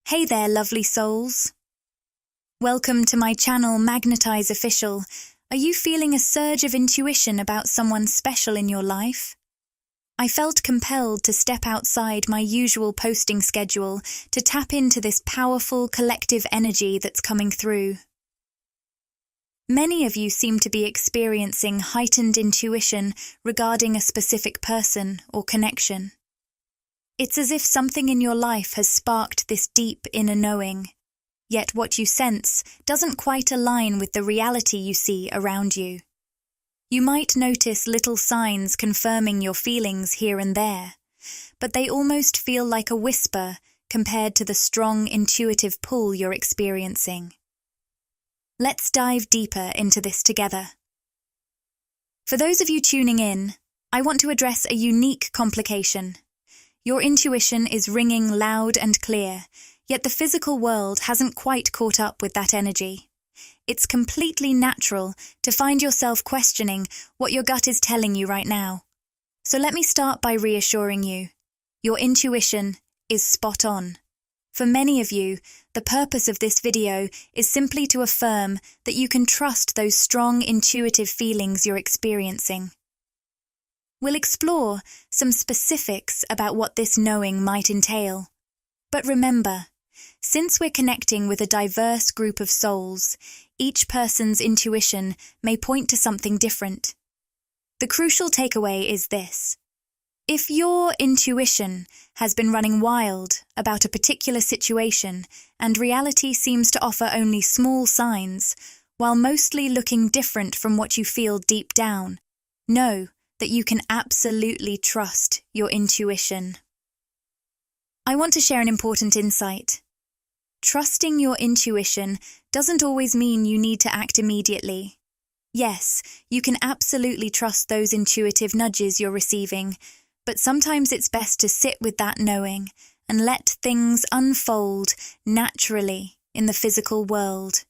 Hey there, lovely souls. Welcome to my channel, Magnetize Official. Are you feeling a surge of intuition about someone special in your life? I felt compelled to step outside my usual posting schedule to tap into this powerful collective energy that's coming through. Many of you seem to be experiencing heightened intuition regarding a specific person or connection. It's as if something in your life has sparked this deep inner knowing, yet what you sense doesn't quite align with the reality you see around you. You might notice little signs confirming your feelings here and there, but they almost feel like a whisper compared to the strong intuitive pull you're experiencing. Let's dive deeper into this together. For those of you tuning in, I want to address a unique complication. Your intuition is ringing loud and clear, yet the physical world hasn't quite caught up with that energy. It's completely natural to find yourself questioning what your gut is telling you right now. So let me start by reassuring you. Your intuition is spot on. For many of you, the purpose of this video is simply to affirm that you can trust those strong intuitive feelings you're experiencing. We'll explore some specifics about what this knowing might entail. But remember, since we're connecting with a diverse group of souls, each person's intuition may point to something different. The crucial takeaway is this. If your intuition has been running wild about a particular situation and reality seems to offer only small signs, while mostly looking different from what you feel deep down, know that you can absolutely trust your intuition. I want to share an important insight. Trusting your intuition doesn't always mean you need to act immediately. Yes, you can absolutely trust those intuitive nudges you're receiving, but sometimes it's best to sit with that knowing and let things unfold naturally in the physical world.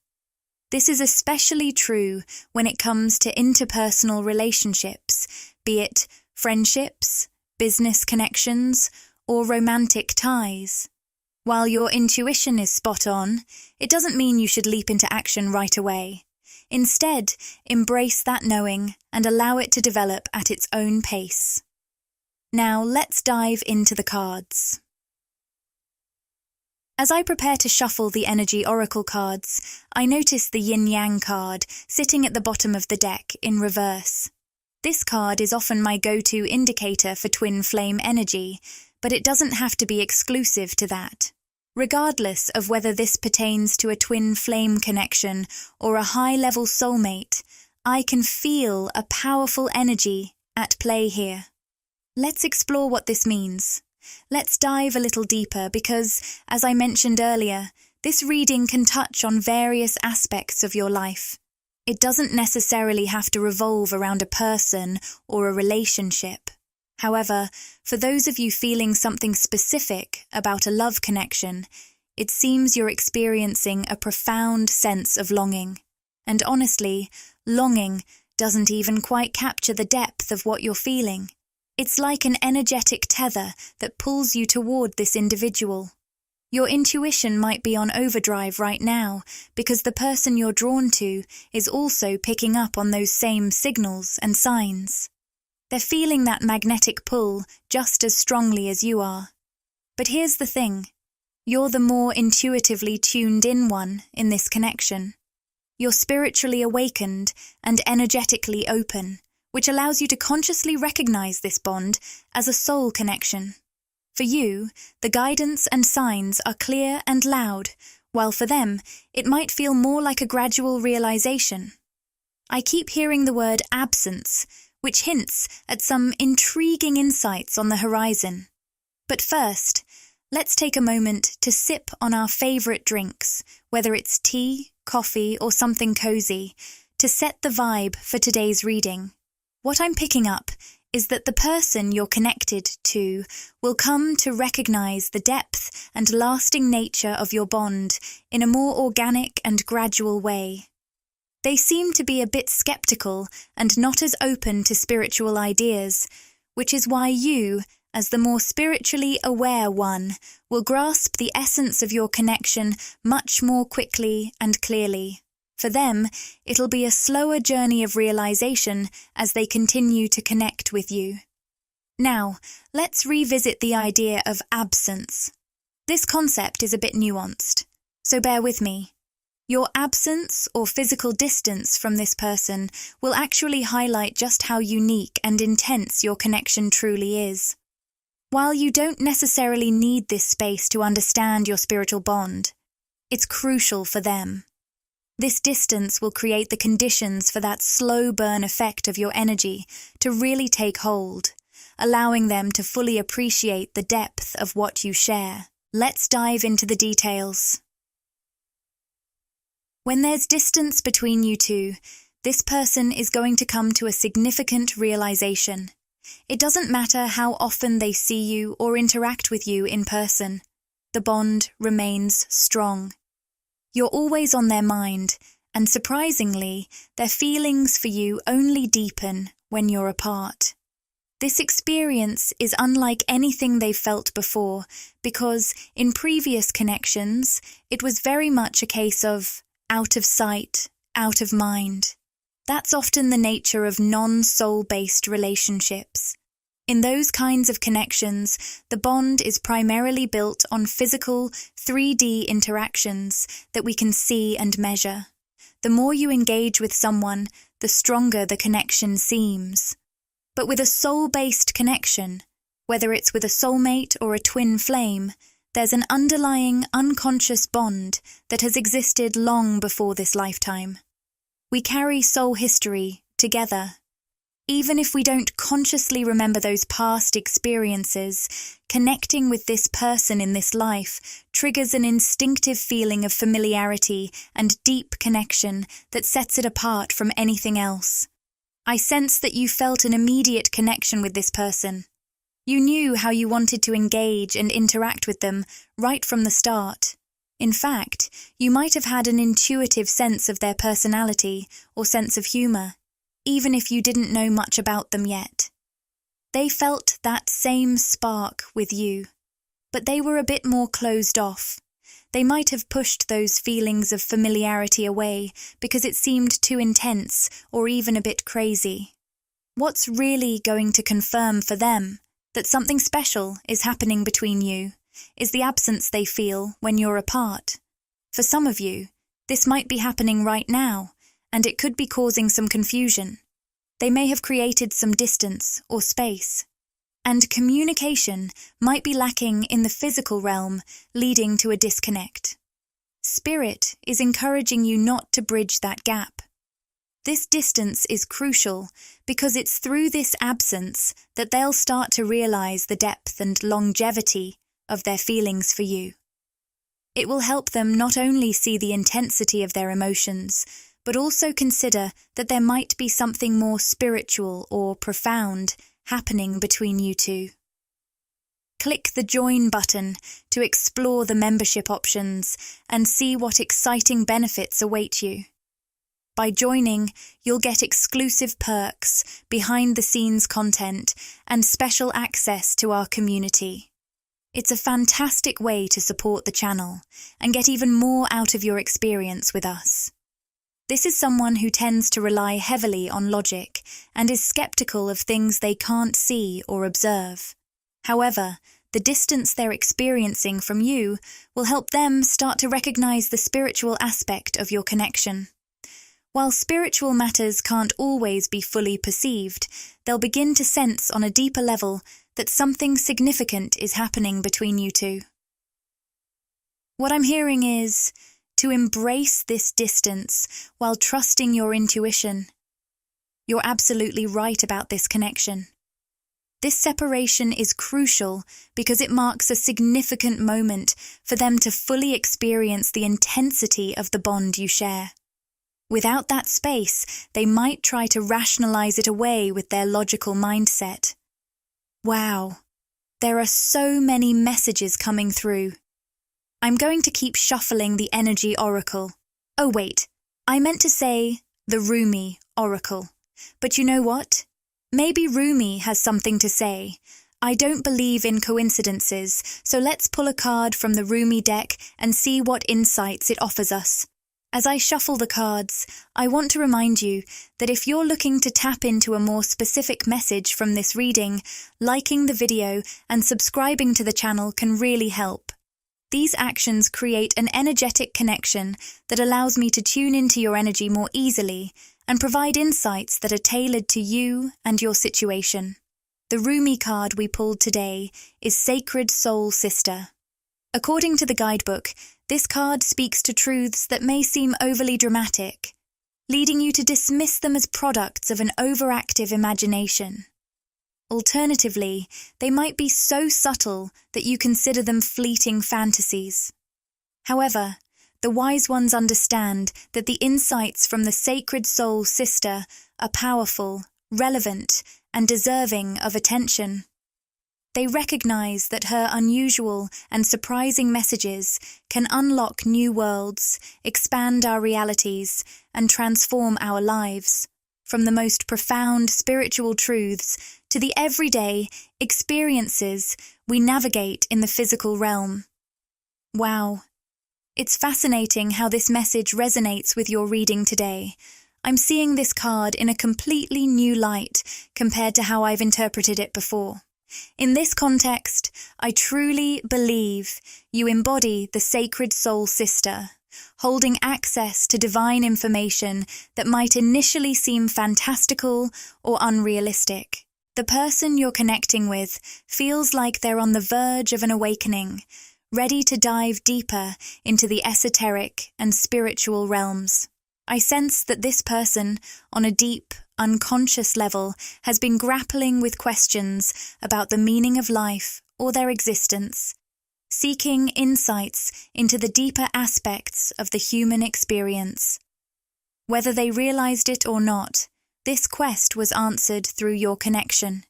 This is especially true when it comes to interpersonal relationships, be it friendships, business connections, or romantic ties. While your intuition is spot on, it doesn't mean you should leap into action right away. Instead, embrace that knowing and allow it to develop at its own pace. Now let's dive into the cards. As I prepare to shuffle the energy oracle cards, I notice the yin-yang card sitting at the bottom of the deck in reverse. This card is often my go-to indicator for twin flame energy, but it doesn't have to be exclusive to that. Regardless of whether this pertains to a twin flame connection or a high-level soulmate, I can feel a powerful energy at play here. Let's explore what this means. Let's dive a little deeper because, as I mentioned earlier, this reading can touch on various aspects of your life. It doesn't necessarily have to revolve around a person or a relationship. However, for those of you feeling something specific about a love connection, it seems you're experiencing a profound sense of longing. And honestly, longing doesn't even quite capture the depth of what you're feeling. It's like an energetic tether that pulls you toward this individual. Your intuition might be on overdrive right now because the person you're drawn to is also picking up on those same signals and signs. They're feeling that magnetic pull just as strongly as you are. But here's the thing. You're the more intuitively tuned in one in this connection. You're spiritually awakened and energetically open, which allows you to consciously recognize this bond as a soul connection. For you, the guidance and signs are clear and loud, while for them, it might feel more like a gradual realization. I keep hearing the word absence, which hints at some intriguing insights on the horizon. But first, let's take a moment to sip on our favorite drinks, whether it's tea, coffee, or something cozy, to set the vibe for today's reading. What I'm picking up is that the person you're connected to will come to recognize the depth and lasting nature of your bond in a more organic and gradual way. They seem to be a bit skeptical and not as open to spiritual ideas, which is why you, as the more spiritually aware one will grasp the essence of your connection much more quickly and clearly. For them, it'll be a slower journey of realization as they continue to connect with you. Now, let's revisit the idea of absence. This concept is a bit nuanced, so bear with me. Your absence or physical distance from this person will actually highlight just how unique and intense your connection truly is. While you don't necessarily need this space to understand your spiritual bond, it's crucial for them. This distance will create the conditions for that slow burn effect of your energy to really take hold, allowing them to fully appreciate the depth of what you share. Let's dive into the details. When there's distance between you two, this person is going to come to a significant realization. It doesn't matter how often they see you or interact with you in person. The bond remains strong. You're always on their mind, and surprisingly, their feelings for you only deepen when you're apart. This experience is unlike anything they've felt before, because in previous connections, it was very much a case of out of sight, out of mind. That's often the nature of non-soul-based relationships. In those kinds of connections, the bond is primarily built on physical, 3D interactions that we can see and measure. The more you engage with someone, the stronger the connection seems. But with a soul-based connection, whether it's with a soulmate or a twin flame, there's an underlying unconscious bond that has existed long before this lifetime. We carry soul history together. Even if we don't consciously remember those past experiences, connecting with this person in this life triggers an instinctive feeling of familiarity and deep connection that sets it apart from anything else. I sense that you felt an immediate connection with this person. You knew how you wanted to engage and interact with them right from the start. In fact, you might have had an intuitive sense of their personality or sense of humor, even if you didn't know much about them yet. They felt that same spark with you, but they were a bit more closed off. They might have pushed those feelings of familiarity away because it seemed too intense or even a bit crazy. What's really going to confirm for them that something special is happening between you is the absence they feel when you're apart. For some of you, this might be happening right now, and it could be causing some confusion. They may have created some distance or space. And communication might be lacking in the physical realm, leading to a disconnect. Spirit is encouraging you not to bridge that gap. This distance is crucial because it's through this absence that they'll start to realize the depth and longevity of their feelings for you. It will help them not only see the intensity of their emotions, but also consider that there might be something more spiritual or profound happening between you two. Click the Join button to explore the membership options and see what exciting benefits await you. By joining, you'll get exclusive perks, behind-the-scenes content, and special access to our community. It's a fantastic way to support the channel and get even more out of your experience with us. This is someone who tends to rely heavily on logic and is skeptical of things they can't see or observe. However, the distance they're experiencing from you will help them start to recognize the spiritual aspect of your connection. While spiritual matters can't always be fully perceived, they'll begin to sense on a deeper level that something significant is happening between you two. What I'm hearing is to embrace this distance while trusting your intuition. You're absolutely right about this connection. This separation is crucial because it marks a significant moment for them to fully experience the intensity of the bond you share. Without that space, they might try to rationalize it away with their logical mindset. Wow, there are so many messages coming through. I'm going to keep shuffling the energy oracle. Oh wait, I meant to say the Rumi oracle. But you know what? Maybe Rumi has something to say. I don't believe in coincidences, so let's pull a card from the Rumi deck and see what insights it offers us. As I shuffle the cards, I want to remind you that if you're looking to tap into a more specific message from this reading, liking the video and subscribing to the channel can really help. These actions create an energetic connection that allows me to tune into your energy more easily and provide insights that are tailored to you and your situation. The Rumi card we pulled today is Sacred Soul Sister. According to the guidebook, this card speaks to truths that may seem overly dramatic, leading you to dismiss them as products of an overactive imagination. Alternatively, they might be so subtle that you consider them fleeting fantasies. However, the wise ones understand that the insights from the Sacred Soul Sister are powerful, relevant, and deserving of attention. They recognize that her unusual and surprising messages can unlock new worlds, expand our realities, and transform our lives, from the most profound spiritual truths to the everyday experiences we navigate in the physical realm. Wow. It's fascinating how this message resonates with your reading today. I'm seeing this card in a completely new light compared to how I've interpreted it before. In this context, I truly believe you embody the Sacred Soul Sister, holding access to divine information that might initially seem fantastical or unrealistic. The person you're connecting with feels like they're on the verge of an awakening, ready to dive deeper into the esoteric and spiritual realms. I sense that this person, on a deep, unconscious level, has been grappling with questions about the meaning of life or their existence, seeking insights into the deeper aspects of the human experience. Whether they realized it or not, this quest was answered through your connection.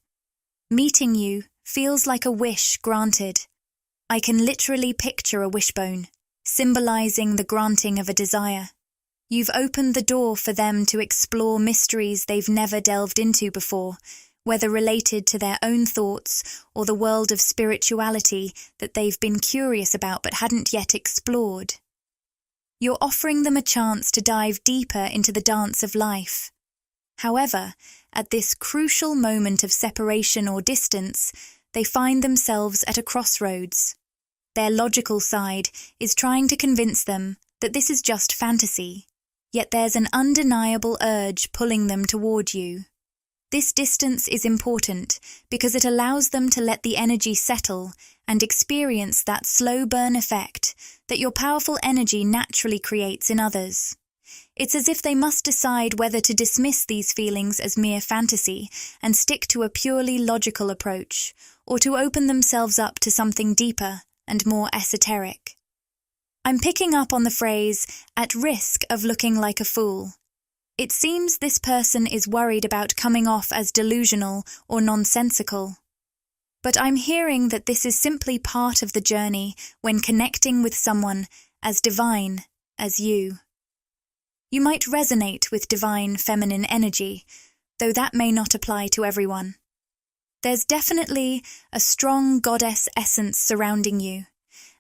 Meeting you feels like a wish granted. I can literally picture a wishbone, symbolizing the granting of a desire. You've opened the door for them to explore mysteries they've never delved into before, whether related to their own thoughts or the world of spirituality that they've been curious about but hadn't yet explored. You're offering them a chance to dive deeper into the dance of life. However, at this crucial moment of separation or distance, they find themselves at a crossroads. Their logical side is trying to convince them that this is just fantasy, yet there's an undeniable urge pulling them toward you. This distance is important because it allows them to let the energy settle and experience that slow burn effect that your powerful energy naturally creates in others. It's as if they must decide whether to dismiss these feelings as mere fantasy and stick to a purely logical approach, or to open themselves up to something deeper and more esoteric. I'm picking up on the phrase, at risk of looking like a fool. It seems this person is worried about coming off as delusional or nonsensical. But I'm hearing that this is simply part of the journey when connecting with someone as divine as you. You might resonate with divine feminine energy, though that may not apply to everyone. There's definitely a strong goddess essence surrounding you,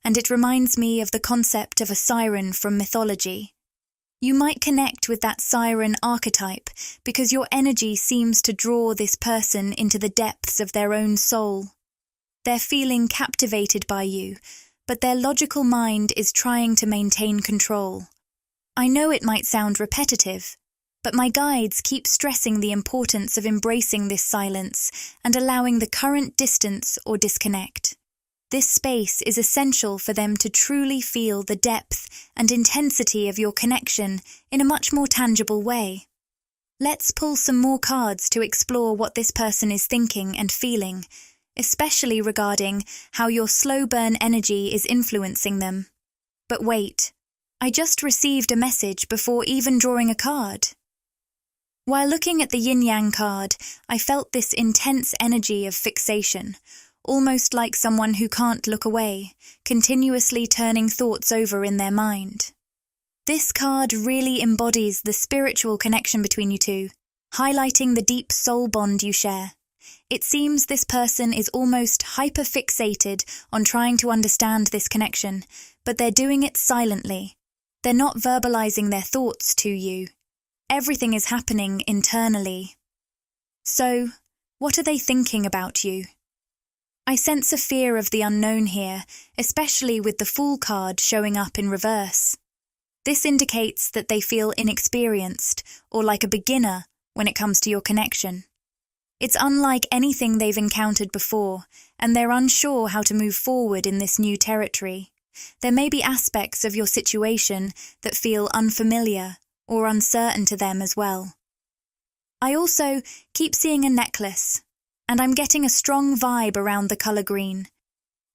and it reminds me of the concept of a siren from mythology. You might connect with that siren archetype because your energy seems to draw this person into the depths of their own soul. They're feeling captivated by you, but their logical mind is trying to maintain control. I know it might sound repetitive, but my guides keep stressing the importance of embracing this silence and allowing the current distance or disconnect. This space is essential for them to truly feel the depth and intensity of your connection in a much more tangible way. Let's pull some more cards to explore what this person is thinking and feeling, especially regarding how your slow burn energy is influencing them. But wait, I just received a message before even drawing a card. While looking at the yin-yang card, I felt this intense energy of fixation, almost like someone who can't look away, continuously turning thoughts over in their mind. This card really embodies the spiritual connection between you two, highlighting the deep soul bond you share. It seems this person is almost hyper-fixated on trying to understand this connection, but they're doing it silently. They're not verbalizing their thoughts to you. Everything is happening internally. So, what are they thinking about you? I sense a fear of the unknown here, especially with the Fool card showing up in reverse. This indicates that they feel inexperienced or like a beginner when it comes to your connection. It's unlike anything they've encountered before, and they're unsure how to move forward in this new territory. There may be aspects of your situation that feel unfamiliar or uncertain to them as well. I also keep seeing a necklace, and I'm getting a strong vibe around the color green.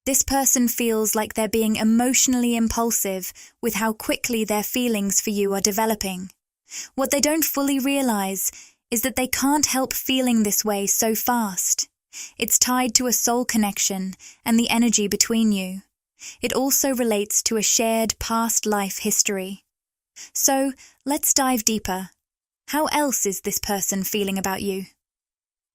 This person feels like they're being emotionally impulsive with how quickly their feelings for you are developing. What they don't fully realize is that they can't help feeling this way so fast. It's tied to a soul connection and the energy between you. It also relates to a shared past life history. So, let's dive deeper. How else is this person feeling about you?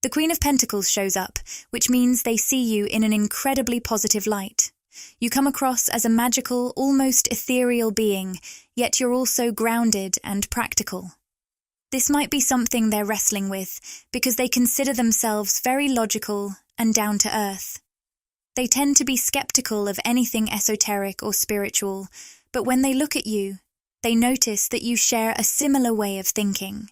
The Queen of Pentacles shows up, which means they see you in an incredibly positive light. You come across as a magical, almost ethereal being, yet you're also grounded and practical. This might be something they're wrestling with, because they consider themselves very logical and down to earth. They tend to be skeptical of anything esoteric or spiritual, but when they look at you, they notice that you share a similar way of thinking.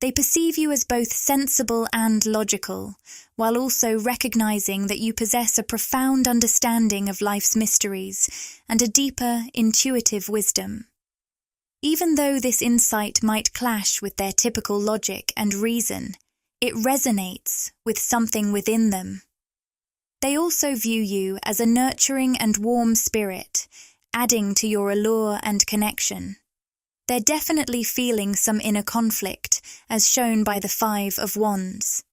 They perceive you as both sensible and logical, while also recognizing that you possess a profound understanding of life's mysteries and a deeper, intuitive wisdom. Even though this insight might clash with their typical logic and reason, it resonates with something within them. They also view you as a nurturing and warm spirit, adding to your allure and connection. They're definitely feeling some inner conflict, as shown by the 5 of Wands.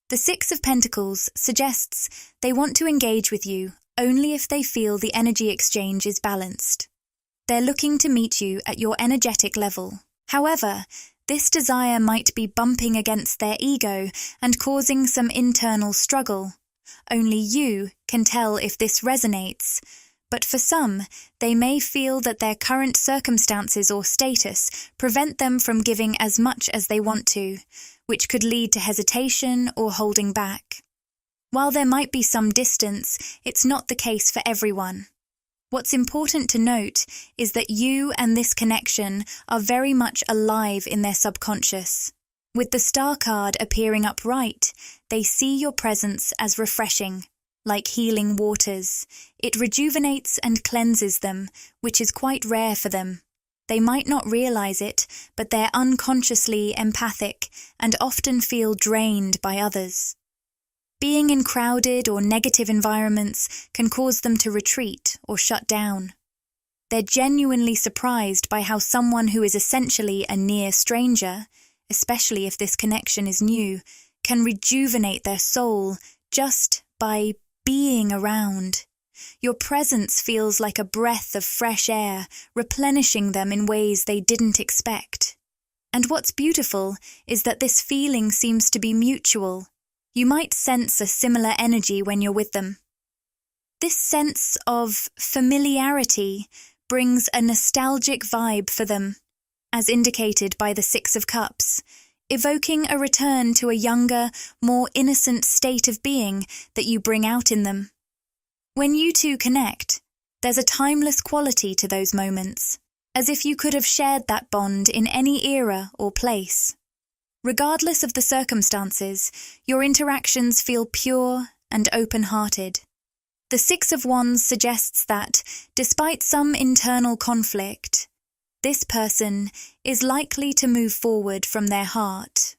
The 6 of Pentacles suggests they want to engage with you only if they feel the energy exchange is balanced. They're looking to meet you at your energetic level. However, this desire might be bumping against their ego and causing some internal struggle. Only you can tell if this resonates. But for some, they may feel that their current circumstances or status prevent them from giving as much as they want to, which could lead to hesitation or holding back. While there might be some distance, it's not the case for everyone. What's important to note is that you and this connection are very much alive in their subconscious. With the Star card appearing upright, they see your presence as refreshing. Like healing waters, it rejuvenates and cleanses them, which is quite rare for them. They might not realize it, but they're unconsciously empathic and often feel drained by others. Being in crowded or negative environments can cause them to retreat or shut down. They're genuinely surprised by how someone who is essentially a near stranger, especially if this connection is new, can rejuvenate their soul just by being around. Your presence feels like a breath of fresh air, replenishing them in ways they didn't expect. And what's beautiful is that this feeling seems to be mutual. You might sense a similar energy when you're with them. This sense of familiarity brings a nostalgic vibe for them, as indicated by the 6 of Cups, evoking a return to a younger, more innocent state of being that you bring out in them. When you two connect, there's a timeless quality to those moments, as if you could have shared that bond in any era or place. Regardless of the circumstances, your interactions feel pure and open-hearted. The 6 of Wands suggests that, despite some internal conflict, this person is likely to move forward from their heart.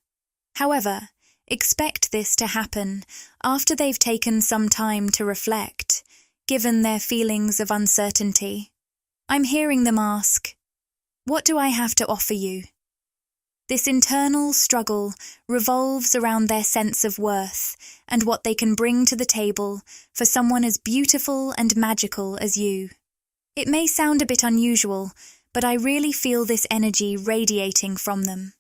However, expect this to happen after they've taken some time to reflect, given their feelings of uncertainty. I'm hearing them ask, "What do I have to offer you?" This internal struggle revolves around their sense of worth and what they can bring to the table for someone as beautiful and magical as you. It may sound a bit unusual, but I really feel this energy radiating from them.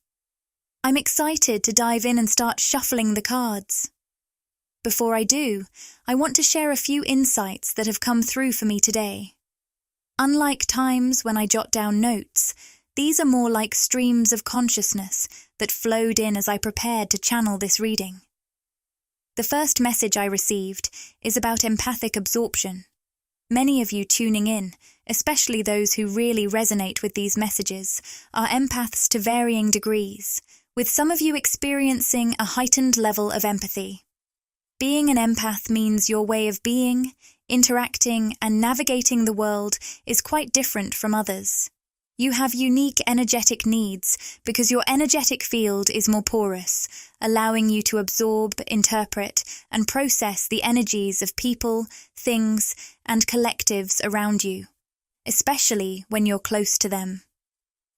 I'm excited to dive in and start shuffling the cards. Before I do, I want to share a few insights that have come through for me today. Unlike times when I jot down notes, these are more like streams of consciousness that flowed in as I prepared to channel this reading. The first message I received is about empathic absorption. Many of you tuning in, especially those who really resonate with these messages, are empaths to varying degrees, with some of you experiencing a heightened level of empathy. Being an empath means your way of being, interacting, and navigating the world is quite different from others. You have unique energetic needs because your energetic field is more porous, allowing you to absorb, interpret, and process the energies of people, things, and collectives around you, especially when you're close to them.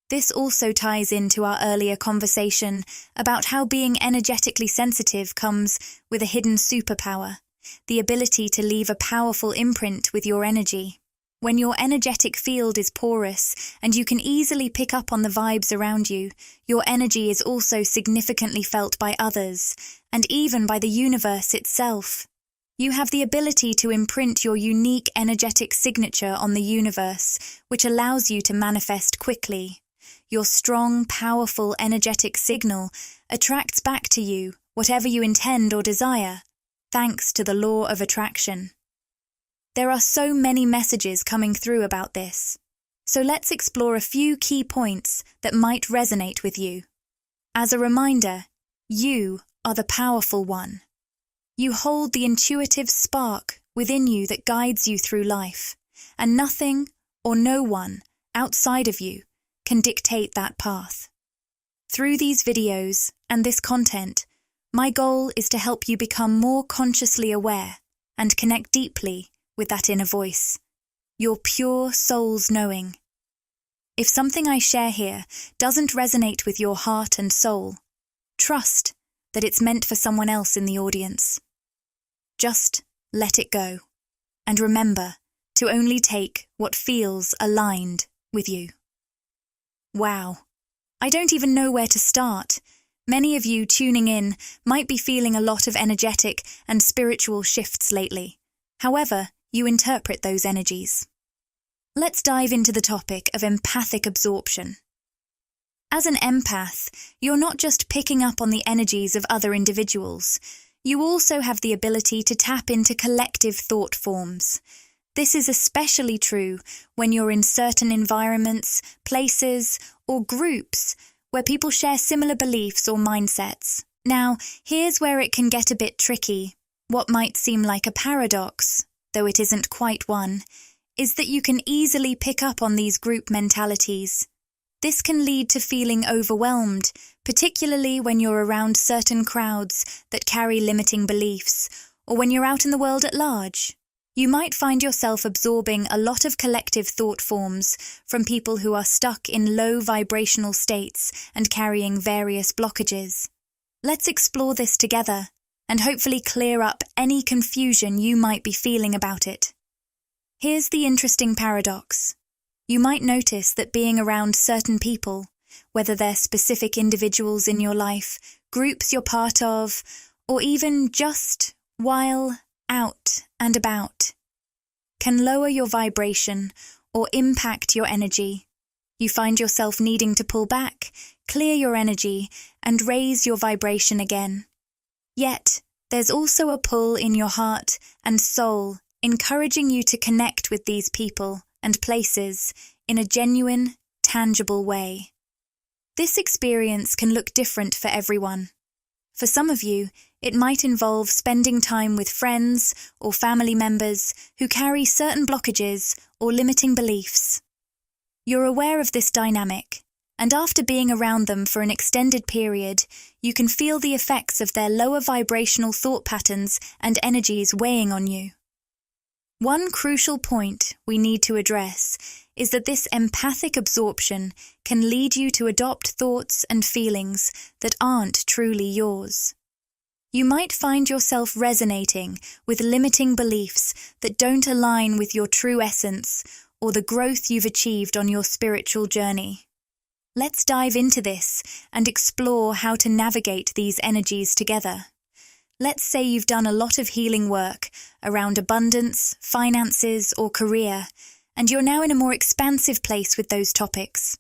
This also ties into our earlier conversation about how being energetically sensitive comes with a hidden superpower, the ability to leave a powerful imprint with your energy. When your energetic field is porous and you can easily pick up on the vibes around you, your energy is also significantly felt by others, and even by the universe itself. You have the ability to imprint your unique energetic signature on the universe, which allows you to manifest quickly. Your strong, powerful energetic signal attracts back to you whatever you intend or desire, thanks to the law of attraction. There are so many messages coming through about this, so let's explore a few key points that might resonate with you. As a reminder, you are the powerful one. You hold the intuitive spark within you that guides you through life, and nothing or no one outside of you can dictate that path. Through these videos and this content, my goal is to help you become more consciously aware and connect deeply with that inner voice, your pure soul's knowing. If something I share here doesn't resonate with your heart and soul, trust that it's meant for someone else in the audience. Just let it go, and remember to only take what feels aligned with you. Wow, I don't even know where to start. Many of you tuning in might be feeling a lot of energetic and spiritual shifts lately. However, you interpret those energies. Let's dive into the topic of empathic absorption. As an empath, you're not just picking up on the energies of other individuals. You also have the ability to tap into collective thought forms. This is especially true when you're in certain environments, places, or groups where people share similar beliefs or mindsets. Now, here's where it can get a bit tricky. What might seem like a paradox, though it isn't quite one, is that you can easily pick up on these group mentalities. This can lead to feeling overwhelmed, particularly when you're around certain crowds that carry limiting beliefs, or when you're out in the world at large. You might find yourself absorbing a lot of collective thought forms from people who are stuck in low vibrational states and carrying various blockages. Let's explore this together and hopefully clear up any confusion you might be feeling about it. Here's the interesting paradox. You might notice that being around certain people, whether they're specific individuals in your life, groups you're part of, or even just while out and about, can lower your vibration or impact your energy. You find yourself needing to pull back, clear your energy, and raise your vibration again. Yet, there's also a pull in your heart and soul encouraging you to connect with these people and places in a genuine, tangible way. This experience can look different for everyone. For some of you, it might involve spending time with friends or family members who carry certain blockages or limiting beliefs. You're aware of this dynamic, and after being around them for an extended period, you can feel the effects of their lower vibrational thought patterns and energies weighing on you. One crucial point we need to address is that this empathic absorption can lead you to adopt thoughts and feelings that aren't truly yours. You might find yourself resonating with limiting beliefs that don't align with your true essence or the growth you've achieved on your spiritual journey. Let's dive into this and explore how to navigate these energies together. Let's say you've done a lot of healing work around abundance, finances, or career, and you're now in a more expansive place with those topics.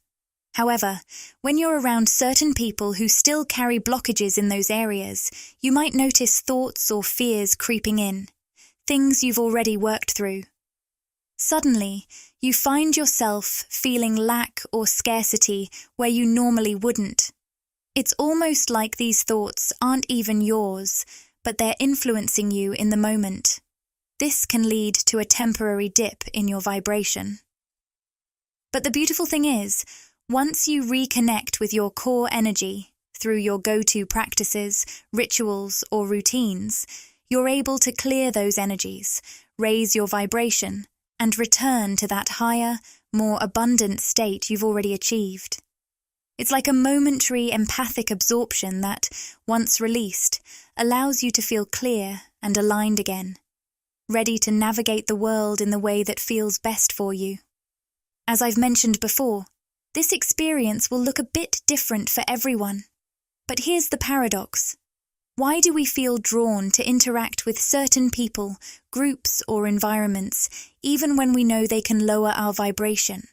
However, when you're around certain people who still carry blockages in those areas, you might notice thoughts or fears creeping in, things you've already worked through. Suddenly, you find yourself feeling lack or scarcity where you normally wouldn't. It's almost like these thoughts aren't even yours, but they're influencing you in the moment. This can lead to a temporary dip in your vibration. But the beautiful thing is, once you reconnect with your core energy through your go-to practices, rituals, or routines, you're able to clear those energies, raise your vibration, and return to that higher, more abundant state you've already achieved. It's like a momentary empathic absorption that, once released, allows you to feel clear and aligned again, ready to navigate the world in the way that feels best for you. As I've mentioned before, this experience will look a bit different for everyone. But here's the paradox. Why do we feel drawn to interact with certain people, groups, or environments, even when we know they can lower our vibration?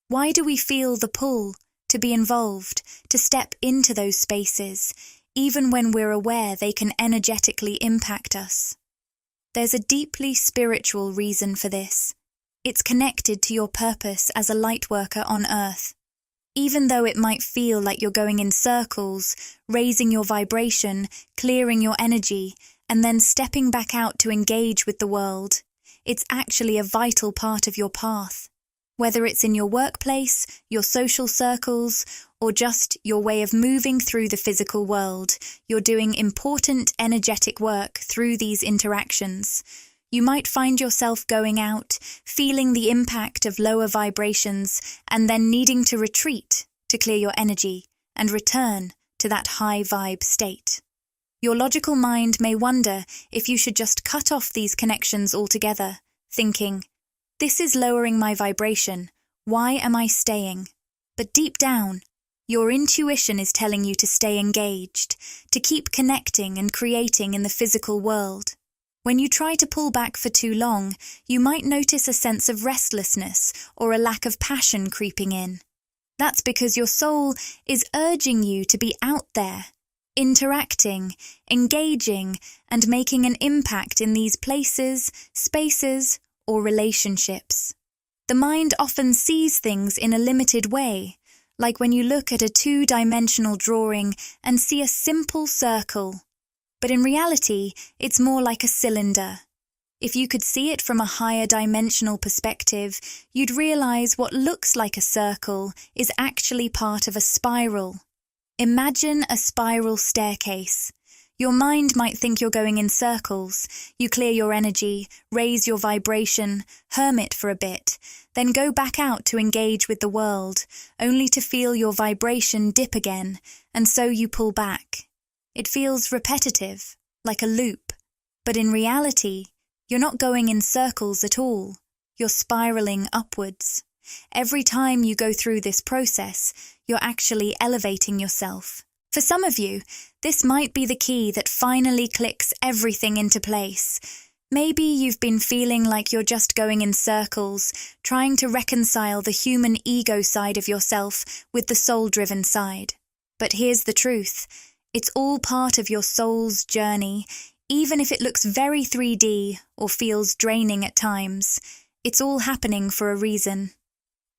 Why do we feel the pull to be involved, to step into those spaces, even when we're aware they can energetically impact us? There's a deeply spiritual reason for this. It's connected to your purpose as a light worker on Earth. Even though it might feel like you're going in circles, raising your vibration, clearing your energy, and then stepping back out to engage with the world, it's actually a vital part of your path. Whether it's in your workplace, your social circles, or just your way of moving through the physical world, you're doing important energetic work through these interactions. You might find yourself going out, feeling the impact of lower vibrations, and then needing to retreat to clear your energy and return to that high vibe state. Your logical mind may wonder if you should just cut off these connections altogether, thinking, "This is lowering my vibration. Why am I staying?" But deep down, your intuition is telling you to stay engaged, to keep connecting and creating in the physical world. When you try to pull back for too long, you might notice a sense of restlessness or a lack of passion creeping in. That's because your soul is urging you to be out there, interacting, engaging, and making an impact in these places, spaces, or relationships. The mind often sees things in a limited way, like when you look at a two-dimensional drawing and see a simple circle. But in reality, it's more like a cylinder. If you could see it from a higher dimensional perspective, you'd realize what looks like a circle is actually part of a spiral. Imagine a spiral staircase. Your mind might think you're going in circles. You clear your energy, raise your vibration, hermit for a bit, then go back out to engage with the world, only to feel your vibration dip again, and so you pull back. It feels repetitive, like a loop, but in reality, you're not going in circles at all. You're spiraling upwards. Every time you go through this process, you're actually elevating yourself. For some of you, this might be the key that finally clicks everything into place. Maybe you've been feeling like you're just going in circles, trying to reconcile the human ego side of yourself with the soul-driven side. But here's the truth. It's all part of your soul's journey, even if it looks very 3D or feels draining at times. It's all happening for a reason.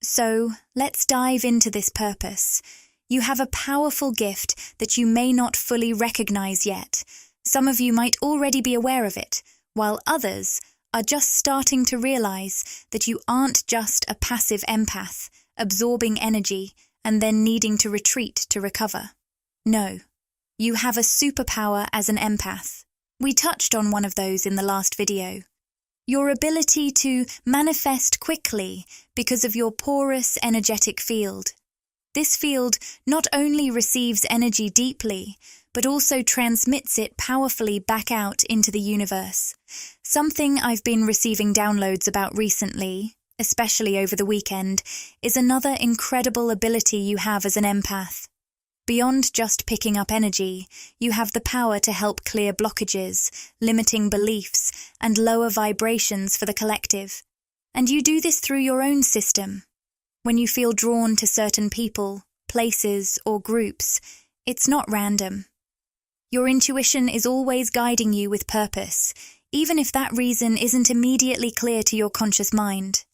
So, let's dive into this purpose. You have a powerful gift that you may not fully recognize yet. Some of you might already be aware of it, while others are just starting to realize that you aren't just a passive empath, absorbing energy and then needing to retreat to recover. No. You have a superpower as an empath. We touched on one of those in the last video. Your ability to manifest quickly because of your porous energetic field. This field not only receives energy deeply, but also transmits it powerfully back out into the universe. Something I've been receiving downloads about recently, especially over the weekend, is another incredible ability you have as an empath. Beyond just picking up energy, you have the power to help clear blockages, limiting beliefs, and lower vibrations for the collective. And you do this through your own system. When you feel drawn to certain people, places, or groups, it's not random. Your intuition is always guiding you with purpose, even if that reason isn't immediately clear to your conscious mind.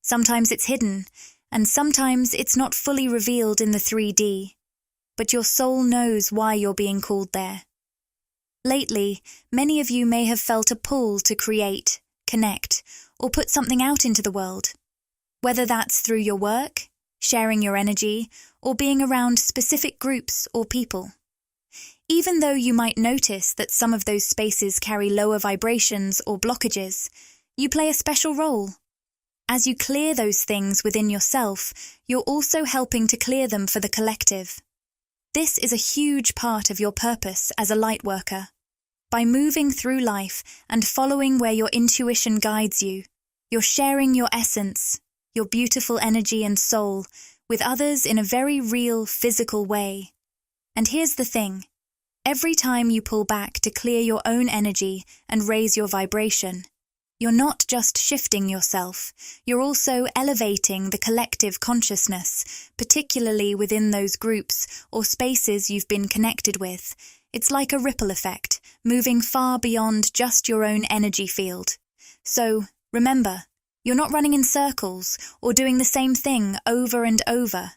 Sometimes it's hidden, and sometimes it's not fully revealed in the 3D. But your soul knows why you're being called there. Lately, many of you may have felt a pull to create, connect, or put something out into the world. Whether that's through your work, sharing your energy, or being around specific groups or people. Even though you might notice that some of those spaces carry lower vibrations or blockages, you play a special role. As you clear those things within yourself, you're also helping to clear them for the collective. This is a huge part of your purpose as a light worker. By moving through life and following where your intuition guides you, you're sharing your essence, your beautiful energy and soul, with others in a very real, physical way. And here's the thing. Every time you pull back to clear your own energy and raise your vibration, you're not just shifting yourself, you're also elevating the collective consciousness, particularly within those groups or spaces you've been connected with. It's like a ripple effect, moving far beyond just your own energy field. So, remember, you're not running in circles or doing the same thing over and over.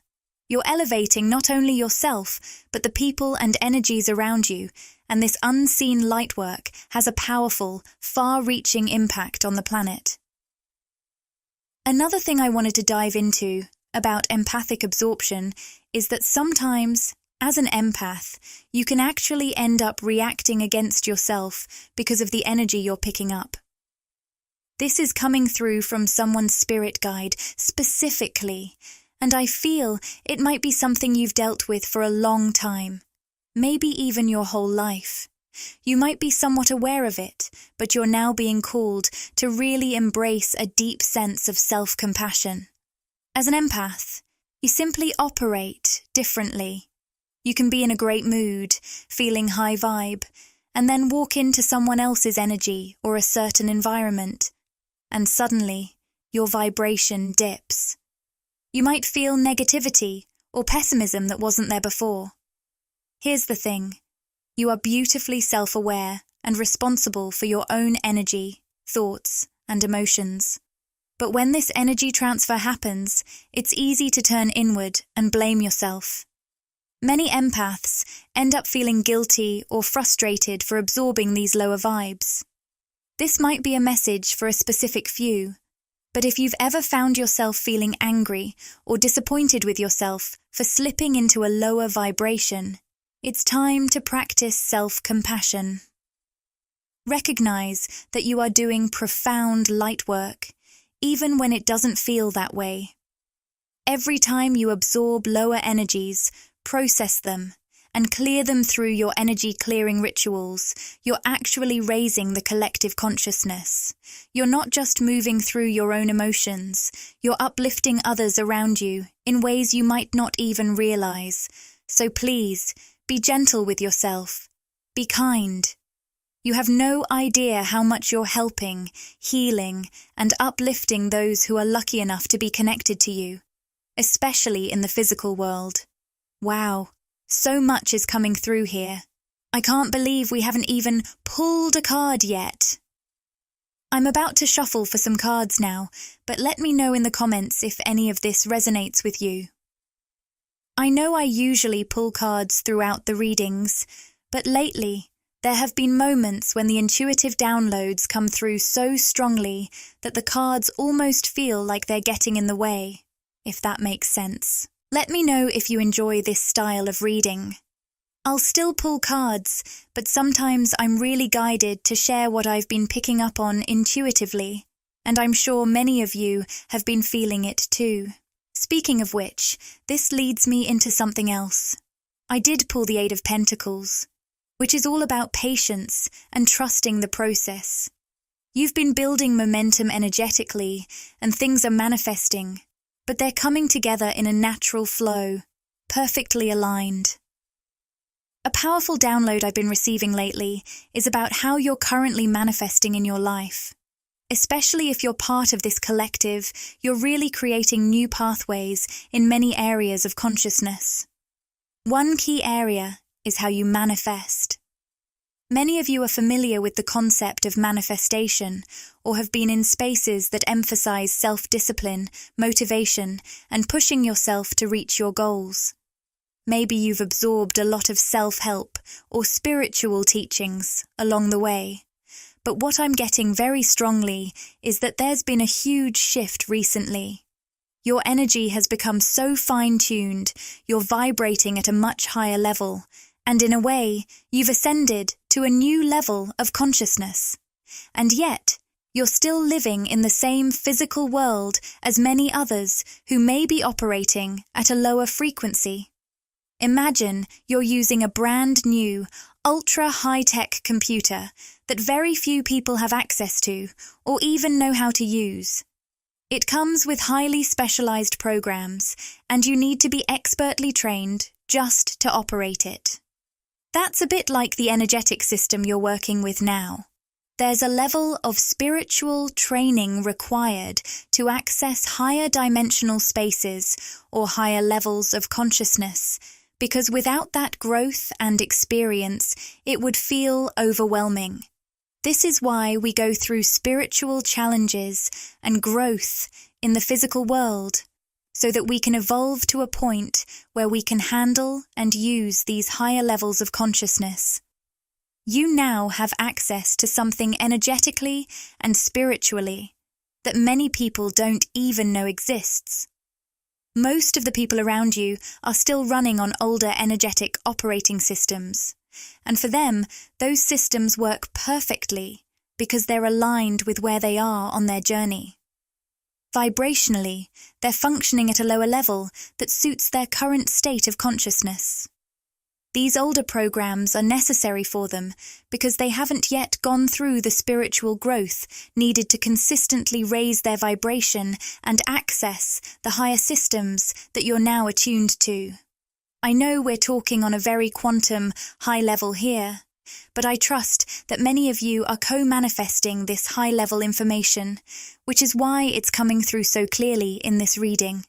You're elevating not only yourself, but the people and energies around you, and this unseen light work has a powerful, far-reaching impact on the planet. Another thing I wanted to dive into about empathic absorption is that sometimes, as an empath, you can actually end up reacting against yourself because of the energy you're picking up. This is coming through from someone's spirit guide specifically, and I feel it might be something you've dealt with for a long time, maybe even your whole life. You might be somewhat aware of it, but you're now being called to really embrace a deep sense of self-compassion. As an empath, you simply operate differently. You can be in a great mood, feeling high vibe, and then walk into someone else's energy or a certain environment, and suddenly your vibration dips. You might feel negativity or pessimism that wasn't there before. Here's the thing. You are beautifully self-aware and responsible for your own energy, thoughts, and emotions. But when this energy transfer happens, it's easy to turn inward and blame yourself. Many empaths end up feeling guilty or frustrated for absorbing these lower vibes. This might be a message for a specific few, but if you've ever found yourself feeling angry or disappointed with yourself for slipping into a lower vibration, it's time to practice self-compassion. Recognize that you are doing profound light work, even when it doesn't feel that way. Every time you absorb lower energies, process them, and clear them through your energy clearing rituals, you're actually raising the collective consciousness. You're not just moving through your own emotions, you're uplifting others around you in ways you might not even realize. So please, be gentle with yourself. Be kind. You have no idea how much you're helping, healing, and uplifting those who are lucky enough to be connected to you, especially in the physical world. Wow. So much is coming through here. I can't believe we haven't even pulled a card yet. I'm about to shuffle for some cards now, but let me know in the comments if any of this resonates with you. I know I usually pull cards throughout the readings, but lately there have been moments when the intuitive downloads come through so strongly that the cards almost feel like they're getting in the way, if that makes sense. Let me know if you enjoy this style of reading. I'll still pull cards, but sometimes I'm really guided to share what I've been picking up on intuitively, and I'm sure many of you have been feeling it too. Speaking of which, this leads me into something else. I did pull the Eight of Pentacles, which is all about patience and trusting the process. You've been building momentum energetically, and things are manifesting, but they're coming together in a natural flow, perfectly aligned. A powerful download I've been receiving lately is about how you're currently manifesting in your life. Especially if you're part of this collective, you're really creating new pathways in many areas of consciousness. One key area is how you manifest. Many of you are familiar with the concept of manifestation or have been in spaces that emphasize self-discipline, motivation, and pushing yourself to reach your goals. Maybe you've absorbed a lot of self-help or spiritual teachings along the way. But what I'm getting very strongly is that there's been a huge shift recently. Your energy has become so fine-tuned, you're vibrating at a much higher level, and in a way, you've ascended to a new level of consciousness. And yet, you're still living in the same physical world as many others who may be operating at a lower frequency. Imagine you're using a brand new, ultra-high-tech computer that very few people have access to or even know how to use. It comes with highly specialized programs, and you need to be expertly trained just to operate it. That's a bit like the energetic system you're working with now. There's a level of spiritual training required to access higher dimensional spaces or higher levels of consciousness, because without that growth and experience, it would feel overwhelming. This is why we go through spiritual challenges and growth in the physical world, so that we can evolve to a point where we can handle and use these higher levels of consciousness. You now have access to something energetically and spiritually that many people don't even know exists. Most of the people around you are still running on older energetic operating systems, and for them, those systems work perfectly because they're aligned with where they are on their journey. Vibrationally, they're functioning at a lower level that suits their current state of consciousness. These older programs are necessary for them because they haven't yet gone through the spiritual growth needed to consistently raise their vibration and access the higher systems that you're now attuned to. I know we're talking on a very quantum, high level here, but I trust that many of you are co-manifesting this high-level information, which is why it's coming through so clearly in this reading.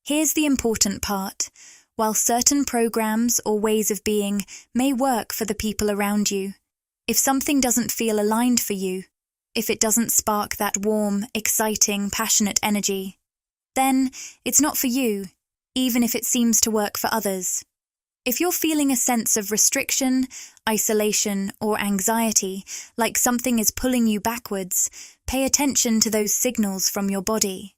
Here's the important part. While certain programs or ways of being may work for the people around you, if something doesn't feel aligned for you, if it doesn't spark that warm, exciting, passionate energy, then it's not for you, even if it seems to work for others. If you're feeling a sense of restriction, isolation, or anxiety, like something is pulling you backwards, pay attention to those signals from your body.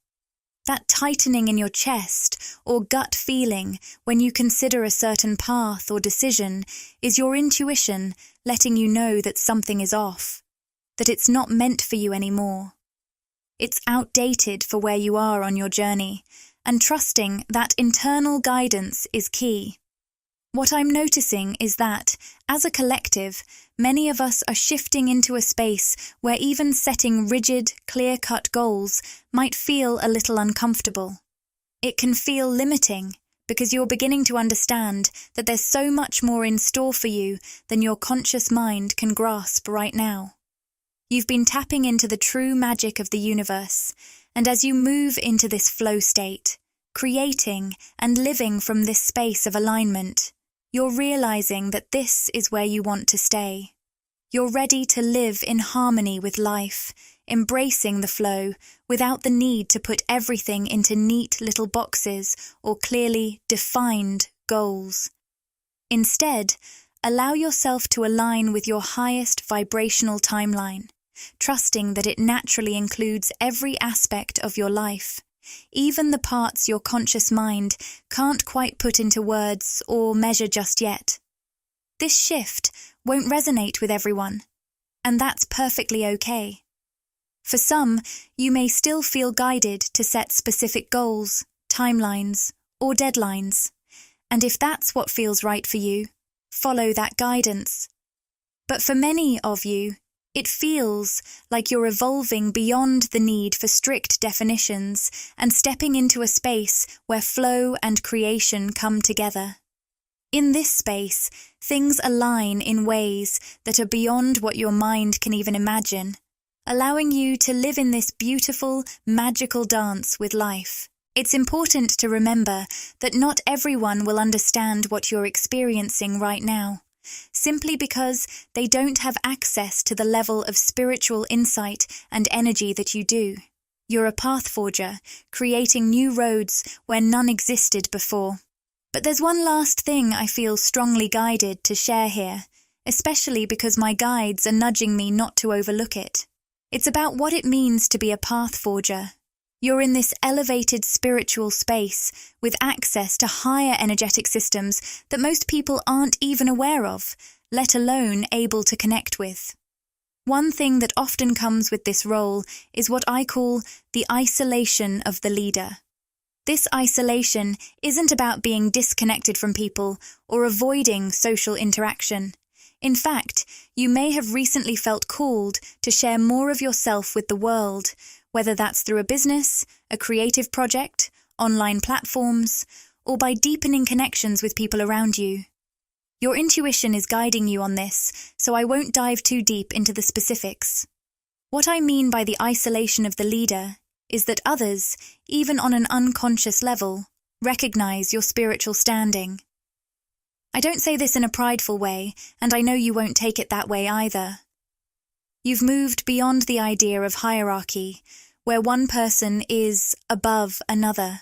That tightening in your chest or gut feeling when you consider a certain path or decision is your intuition letting you know that something is off, that it's not meant for you anymore. It's outdated for where you are on your journey, and trusting that internal guidance is key. What I'm noticing is that, as a collective, many of us are shifting into a space where even setting rigid, clear-cut goals might feel a little uncomfortable. It can feel limiting because you're beginning to understand that there's so much more in store for you than your conscious mind can grasp right now. You've been tapping into the true magic of the universe, and as you move into this flow state, creating and living from this space of alignment, you're realizing that this is where you want to stay. You're ready to live in harmony with life, embracing the flow without the need to put everything into neat little boxes or clearly defined goals. Instead, allow yourself to align with your highest vibrational timeline, trusting that it naturally includes every aspect of your life, even the parts your conscious mind can't quite put into words or measure just yet. This shift won't resonate with everyone, and that's perfectly okay. For some, you may still feel guided to set specific goals, timelines, or deadlines, and if that's what feels right for you, follow that guidance. But for many of you, it feels like you're evolving beyond the need for strict definitions and stepping into a space where flow and creation come together. In this space, things align in ways that are beyond what your mind can even imagine, allowing you to live in this beautiful, magical dance with life. It's important to remember that not everyone will understand what you're experiencing right now, simply because they don't have access to the level of spiritual insight and energy that you do. You're a path forger, creating new roads where none existed before. But there's one last thing I feel strongly guided to share here, especially because my guides are nudging me not to overlook it. It's about what it means to be a path forger. You're in this elevated spiritual space with access to higher energetic systems that most people aren't even aware of, let alone able to connect with. One thing that often comes with this role is what I call the isolation of the leader. This isolation isn't about being disconnected from people or avoiding social interaction. In fact, you may have recently felt called to share more of yourself with the world, whether that's through a business, a creative project, online platforms, or by deepening connections with people around you. Your intuition is guiding you on this, so I won't dive too deep into the specifics. What I mean by the isolation of the leader is that others, even on an unconscious level, recognize your spiritual standing. I don't say this in a prideful way, and I know you won't take it that way either. You've moved beyond the idea of hierarchy, where one person is above another.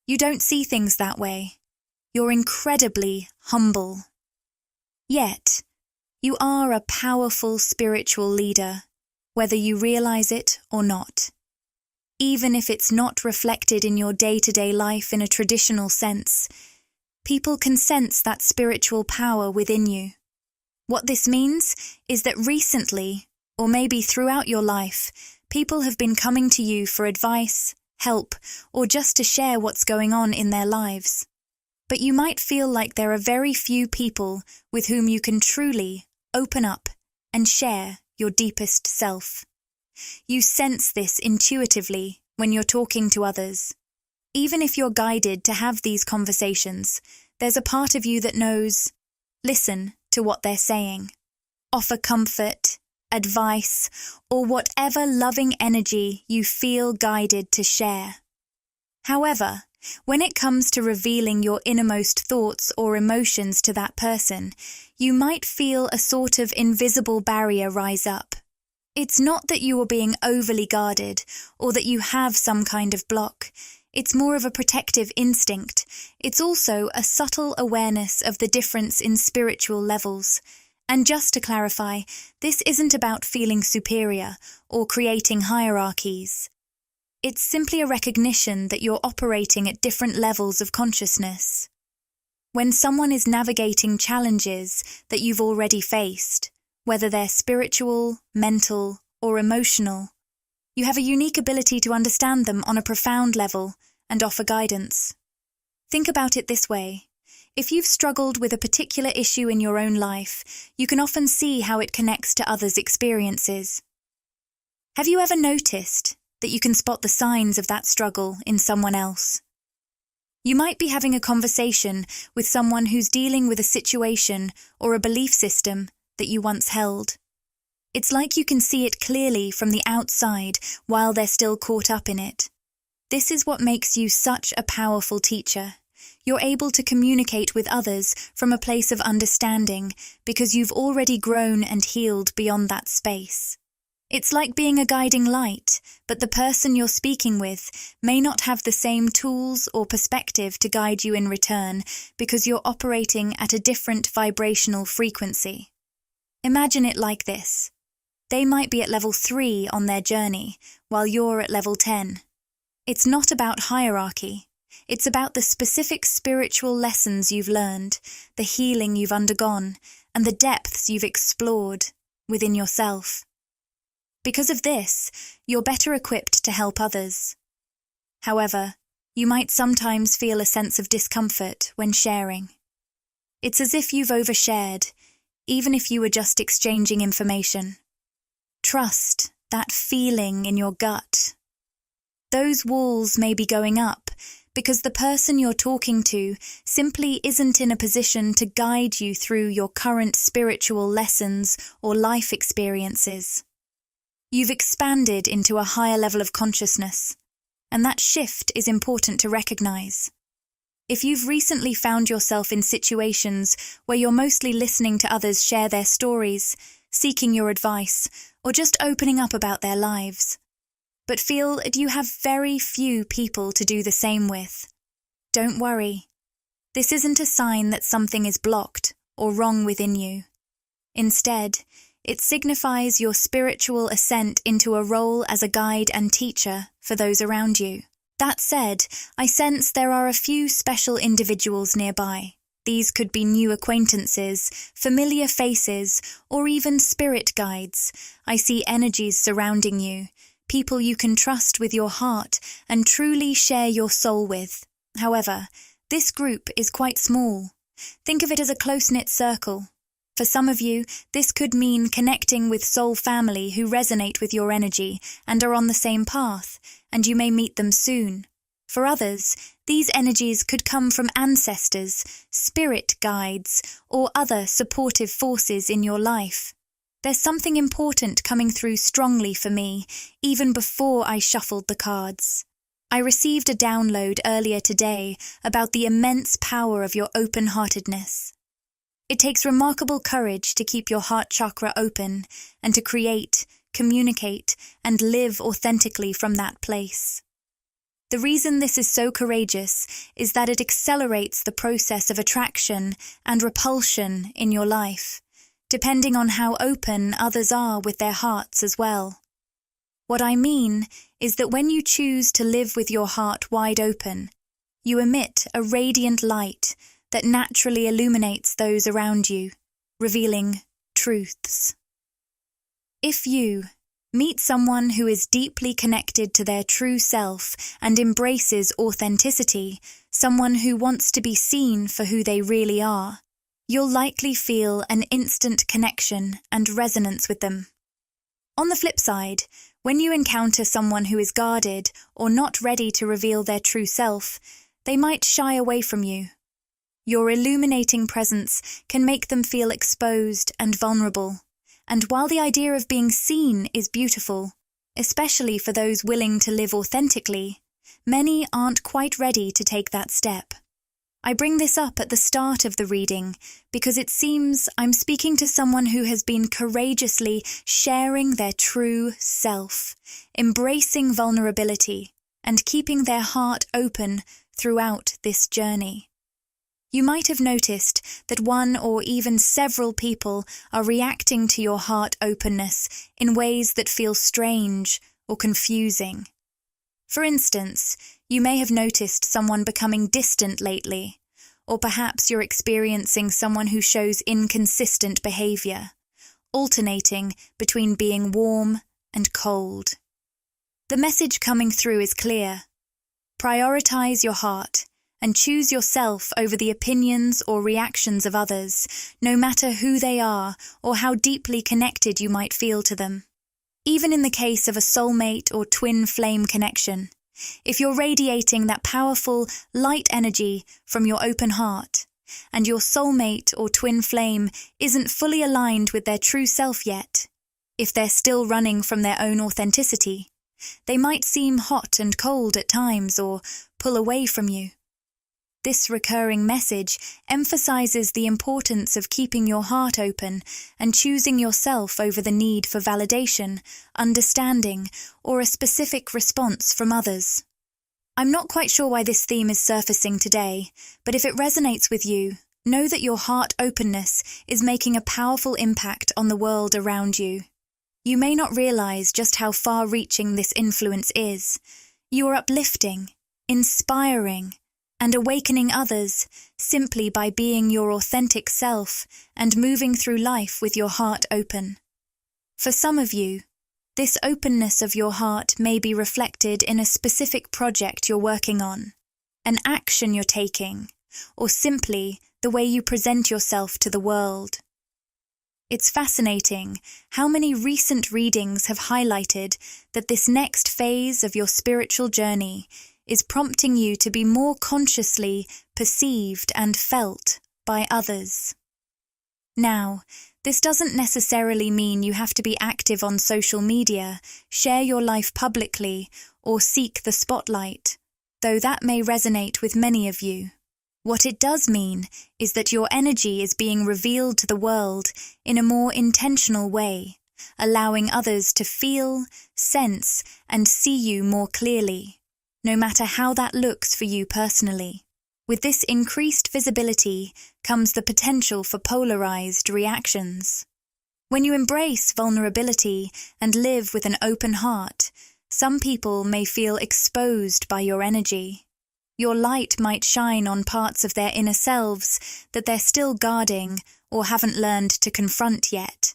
You don't see things that way. You're incredibly humble. Yet, you are a powerful spiritual leader, whether you realize it or not. Even if it's not reflected in your day-to-day life in a traditional sense, people can sense that spiritual power within you. What this means is that recently, or maybe throughout your life, people have been coming to you for advice, help, or just to share what's going on in their lives. But you might feel like there are very few people with whom you can truly open up and share your deepest self. You sense this intuitively when you're talking to others. Even if you're guided to have these conversations, there's a part of you that knows, listen to what they're saying. Offer comfort, advice, or whatever loving energy you feel guided to share. However, when it comes to revealing your innermost thoughts or emotions to that person, you might feel a sort of invisible barrier rise up. It's not that you are being overly guarded or that you have some kind of block. It's more of a protective instinct. It's also a subtle awareness of the difference in spiritual levels. And just to clarify, this isn't about feeling superior or creating hierarchies. It's simply a recognition that you're operating at different levels of consciousness. When someone is navigating challenges that you've already faced, whether they're spiritual, mental, or emotional, you have a unique ability to understand them on a profound level and offer guidance. Think about it this way. If you've struggled with a particular issue in your own life, you can often see how it connects to others' experiences. Have you ever noticed that you can spot the signs of that struggle in someone else? You might be having a conversation with someone who's dealing with a situation or a belief system that you once held. It's like you can see it clearly from the outside while they're still caught up in it. This is what makes you such a powerful teacher. You're able to communicate with others from a place of understanding because you've already grown and healed beyond that space. It's like being a guiding light, but the person you're speaking with may not have the same tools or perspective to guide you in return because you're operating at a different vibrational frequency. Imagine it like this. They might be at level 3 on their journey, while you're at level 10. It's not about hierarchy. It's about the specific spiritual lessons you've learned, the healing you've undergone, and the depths you've explored within yourself. Because of this, you're better equipped to help others. However, you might sometimes feel a sense of discomfort when sharing. It's as if you've overshared, even if you were just exchanging information. Trust that feeling in your gut. Those walls may be going up because the person you're talking to simply isn't in a position to guide you through your current spiritual lessons or life experiences. You've expanded into a higher level of consciousness, and that shift is important to recognize. If you've recently found yourself in situations where you're mostly listening to others share their stories, seeking your advice, or just opening up about their lives, but feel that you have very few people to do the same with, don't worry. This isn't a sign that something is blocked or wrong within you. Instead, it signifies your spiritual ascent into a role as a guide and teacher for those around you. That said, I sense there are a few special individuals nearby. These could be new acquaintances, familiar faces, or even spirit guides. I see energies surrounding you, people you can trust with your heart and truly share your soul with. However, this group is quite small. Think of it as a close-knit circle. For some of you, this could mean connecting with soul family who resonate with your energy and are on the same path, and you may meet them soon. For others, these energies could come from ancestors, spirit guides, or other supportive forces in your life. There's something important coming through strongly for me, even before I shuffled the cards. I received a download earlier today about the immense power of your open-heartedness. It takes remarkable courage to keep your heart chakra open and to create, communicate, and live authentically from that place. The reason this is so courageous is that it accelerates the process of attraction and repulsion in your life, depending on how open others are with their hearts as well. What I mean is that when you choose to live with your heart wide open, you emit a radiant light that naturally illuminates those around you, revealing truths. If you meet someone who is deeply connected to their true self and embraces authenticity, someone who wants to be seen for who they really are, you'll likely feel an instant connection and resonance with them. On the flip side, when you encounter someone who is guarded or not ready to reveal their true self, they might shy away from you. Your illuminating presence can make them feel exposed and vulnerable, and while the idea of being seen is beautiful, especially for those willing to live authentically, many aren't quite ready to take that step. I bring this up at the start of the reading because it seems I'm speaking to someone who has been courageously sharing their true self, embracing vulnerability, and keeping their heart open throughout this journey. You might have noticed that one or even several people are reacting to your heart openness in ways that feel strange or confusing. For instance, you may have noticed someone becoming distant lately, or perhaps you're experiencing someone who shows inconsistent behavior, alternating between being warm and cold. The message coming through is clear. Prioritize your heart and choose yourself over the opinions or reactions of others, no matter who they are or how deeply connected you might feel to them. Even in the case of a soulmate or twin flame connection, if you're radiating that powerful, light energy from your open heart, and your soulmate or twin flame isn't fully aligned with their true self yet, if they're still running from their own authenticity, they might seem hot and cold at times or pull away from you. This recurring message emphasizes the importance of keeping your heart open and choosing yourself over the need for validation, understanding, or a specific response from others. I'm not quite sure why this theme is surfacing today, but if it resonates with you, know that your heart openness is making a powerful impact on the world around you. You may not realize just how far-reaching this influence is. You are uplifting, inspiring, and awakening others simply by being your authentic self and moving through life with your heart open. For some of you, this openness of your heart may be reflected in a specific project you're working on, an action you're taking, or simply the way you present yourself to the world. It's fascinating how many recent readings have highlighted that this next phase of your spiritual journey is prompting you to be more consciously perceived and felt by others. Now, this doesn't necessarily mean you have to be active on social media, share your life publicly, or seek the spotlight, though that may resonate with many of you. What it does mean is that your energy is being revealed to the world in a more intentional way, allowing others to feel, sense, and see you more clearly, no matter how that looks for you personally. With this increased visibility comes the potential for polarized reactions. When you embrace vulnerability and live with an open heart, some people may feel exposed by your energy. Your light might shine on parts of their inner selves that they're still guarding or haven't learned to confront yet.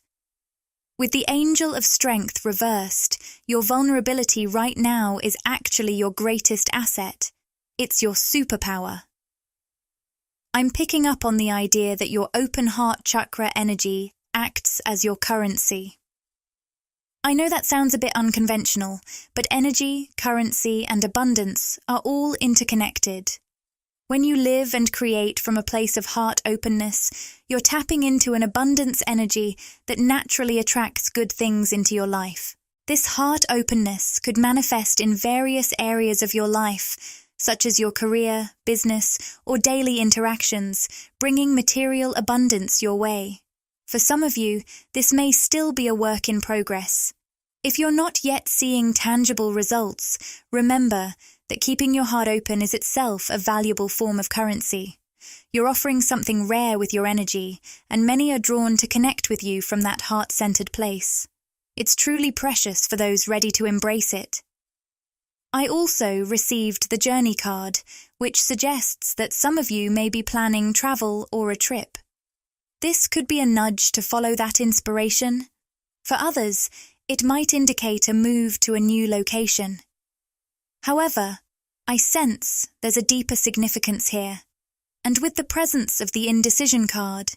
With the angel of strength reversed, your vulnerability right now is actually your greatest asset. It's your superpower. I'm picking up on the idea that your open heart chakra energy acts as your currency. I know that sounds a bit unconventional, but energy, currency, and abundance are all interconnected. When you live and create from a place of heart openness, you're tapping into an abundance energy that naturally attracts good things into your life. This heart openness could manifest in various areas of your life, such as your career, business, or daily interactions, bringing material abundance your way. For some of you, this may still be a work in progress. If you're not yet seeing tangible results, remember that keeping your heart open is itself a valuable form of currency. You're offering something rare with your energy, and many are drawn to connect with you from that heart-centered place. It's truly precious for those ready to embrace it. I also received the journey card, which suggests that some of you may be planning travel or a trip. This could be a nudge to follow that inspiration. For others, it might indicate a move to a new location. However, I sense there's a deeper significance here, and with the presence of the indecision card,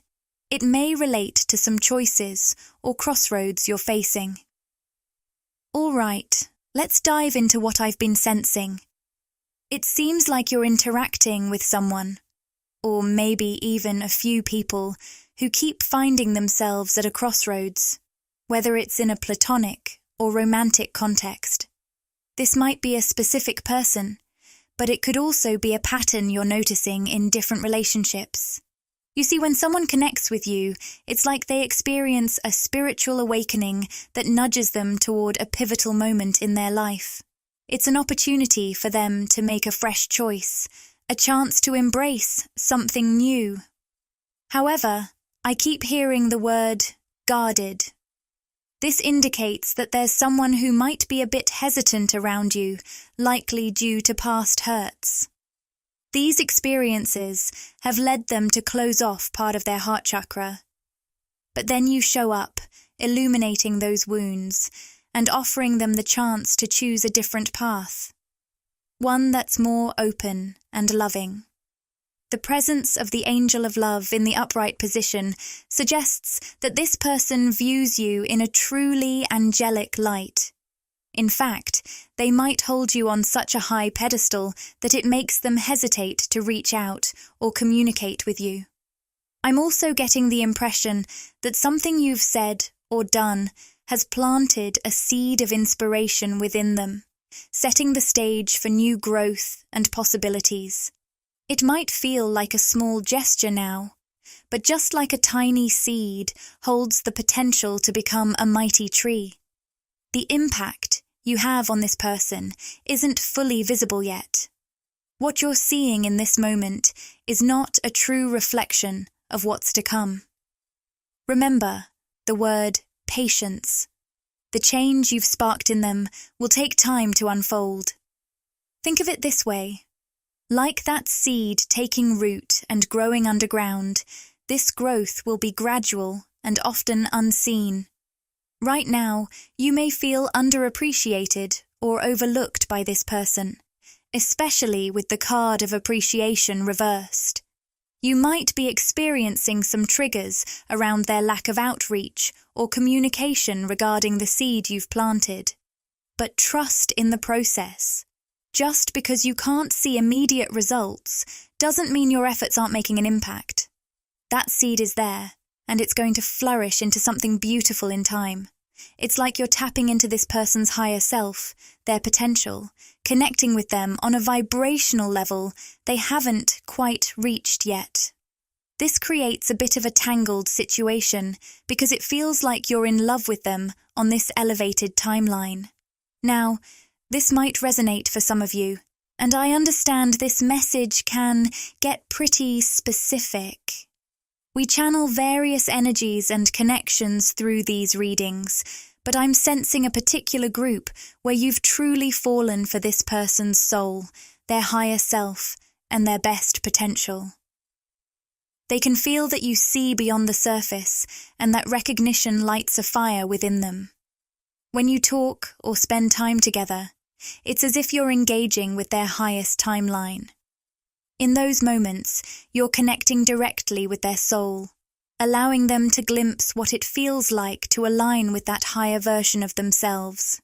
it may relate to some choices or crossroads you're facing. All right, let's dive into what I've been sensing. It seems like you're interacting with someone, or maybe even a few people, who keep finding themselves at a crossroads, whether it's in a platonic or romantic context. This might be a specific person, but it could also be a pattern you're noticing in different relationships. You see, when someone connects with you, it's like they experience a spiritual awakening that nudges them toward a pivotal moment in their life. It's an opportunity for them to make a fresh choice, a chance to embrace something new. However, I keep hearing the word guarded. This indicates that there's someone who might be a bit hesitant around you, likely due to past hurts. These experiences have led them to close off part of their heart chakra. But then you show up, illuminating those wounds, and offering them the chance to choose a different path. One that's more open and loving. The presence of the angel of love in the upright position suggests that this person views you in a truly angelic light. In fact, they might hold you on such a high pedestal that it makes them hesitate to reach out or communicate with you. I'm also getting the impression that something you've said or done has planted a seed of inspiration within them, setting the stage for new growth and possibilities. It might feel like a small gesture now, but just like a tiny seed holds the potential to become a mighty tree. The impact you have on this person isn't fully visible yet. What you're seeing in this moment is not a true reflection of what's to come. Remember the word patience. The change you've sparked in them will take time to unfold. Think of it this way. Like that seed taking root and growing underground, this growth will be gradual and often unseen. Right now, you may feel underappreciated or overlooked by this person, especially with the card of appreciation reversed. You might be experiencing some triggers around their lack of outreach or communication regarding the seed you've planted. But trust in the process. Just because you can't see immediate results doesn't mean your efforts aren't making an impact. That seed is there, and it's going to flourish into something beautiful in time. It's like you're tapping into this person's higher self, their potential, connecting with them on a vibrational level they haven't quite reached yet. This creates a bit of a tangled situation because it feels like you're in love with them on this elevated timeline. Now, this might resonate for some of you, and I understand this message can get pretty specific. We channel various energies and connections through these readings, but I'm sensing a particular group where you've truly fallen for this person's soul, their higher self, and their best potential. They can feel that you see beyond the surface, and that recognition lights a fire within them. When you talk or spend time together, it's as if you're engaging with their highest timeline. In those moments, you're connecting directly with their soul, allowing them to glimpse what it feels like to align with that higher version of themselves.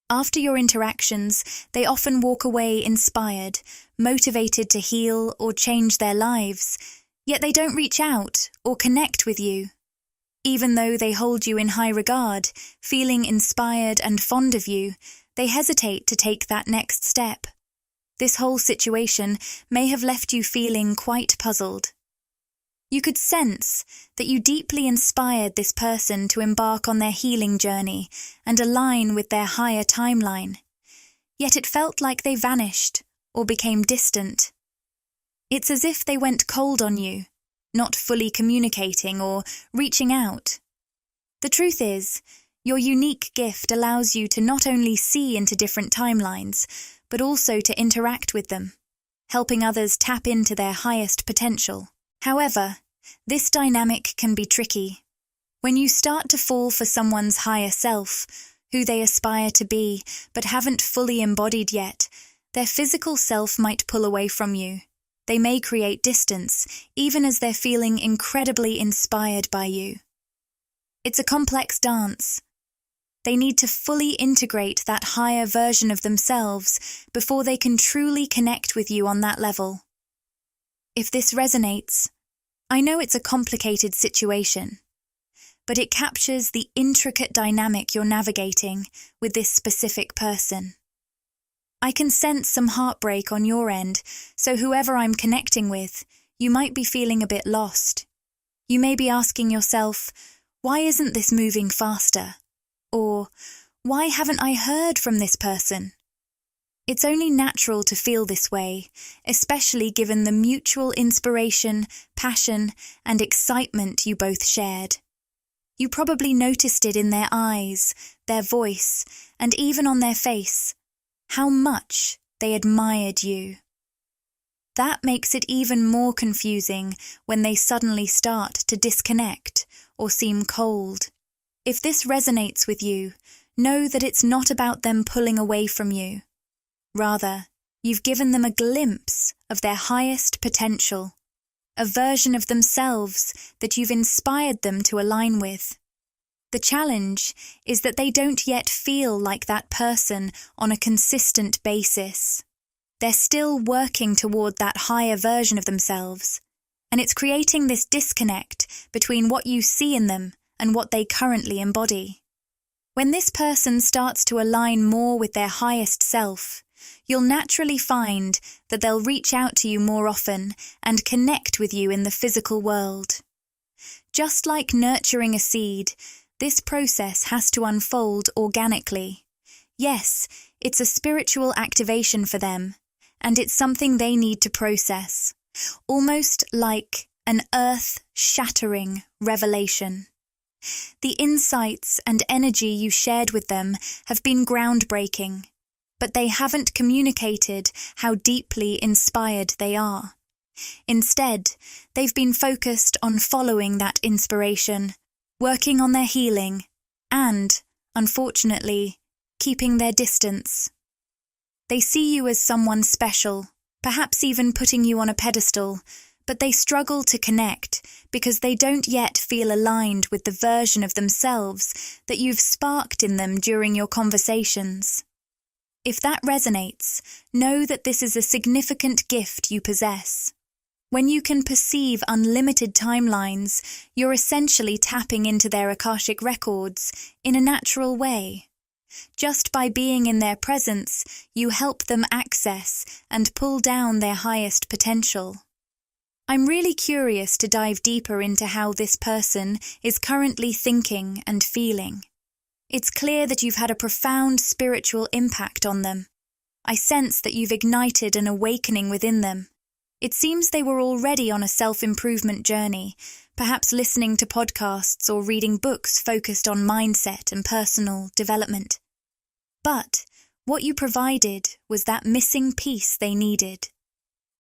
After your interactions, they often walk away inspired, motivated to heal or change their lives, yet they don't reach out or connect with you. Even though they hold you in high regard, feeling inspired and fond of you, they hesitate to take that next step. This whole situation may have left you feeling quite puzzled. You could sense that you deeply inspired this person to embark on their healing journey and align with their higher timeline, yet it felt like they vanished or became distant. It's as if they went cold on you, not fully communicating or reaching out. The truth is, your unique gift allows you to not only see into different timelines, but also to interact with them, helping others tap into their highest potential. However, this dynamic can be tricky. When you start to fall for someone's higher self, who they aspire to be but haven't fully embodied yet, their physical self might pull away from you. They may create distance, even as they're feeling incredibly inspired by you. It's a complex dance. They need to fully integrate that higher version of themselves before they can truly connect with you on that level. If this resonates, I know it's a complicated situation, but it captures the intricate dynamic you're navigating with this specific person. I can sense some heartbreak on your end, so whoever I'm connecting with, you might be feeling a bit lost. You may be asking yourself, why isn't this moving faster? Or, why haven't I heard from this person? It's only natural to feel this way, especially given the mutual inspiration, passion, and excitement you both shared. You probably noticed it in their eyes, their voice, and even on their face, how much they admired you. That makes it even more confusing when they suddenly start to disconnect or seem cold. If this resonates with you, know that it's not about them pulling away from you. Rather, you've given them a glimpse of their highest potential, a version of themselves that you've inspired them to align with. The challenge is that they don't yet feel like that person on a consistent basis. They're still working toward that higher version of themselves, and it's creating this disconnect between what you see in them and what they currently embody. When this person starts to align more with their highest self, you'll naturally find that they'll reach out to you more often and connect with you in the physical world. Just like nurturing a seed, this process has to unfold organically. Yes, it's a spiritual activation for them, and it's something they need to process, almost like an earth-shattering revelation. The insights and energy you shared with them have been groundbreaking, but they haven't communicated how deeply inspired they are. Instead, they've been focused on following that inspiration, working on their healing, and, unfortunately, keeping their distance. They see you as someone special, perhaps even putting you on a pedestal, but they struggle to connect because they don't yet feel aligned with the version of themselves that you've sparked in them during your conversations. If that resonates, know that this is a significant gift you possess. When you can perceive unlimited timelines, you're essentially tapping into their Akashic records in a natural way. Just by being in their presence, you help them access and pull down their highest potential. I'm really curious to dive deeper into how this person is currently thinking and feeling. It's clear that you've had a profound spiritual impact on them. I sense that you've ignited an awakening within them. It seems they were already on a self-improvement journey, perhaps listening to podcasts or reading books focused on mindset and personal development. But what you provided was that missing piece they needed,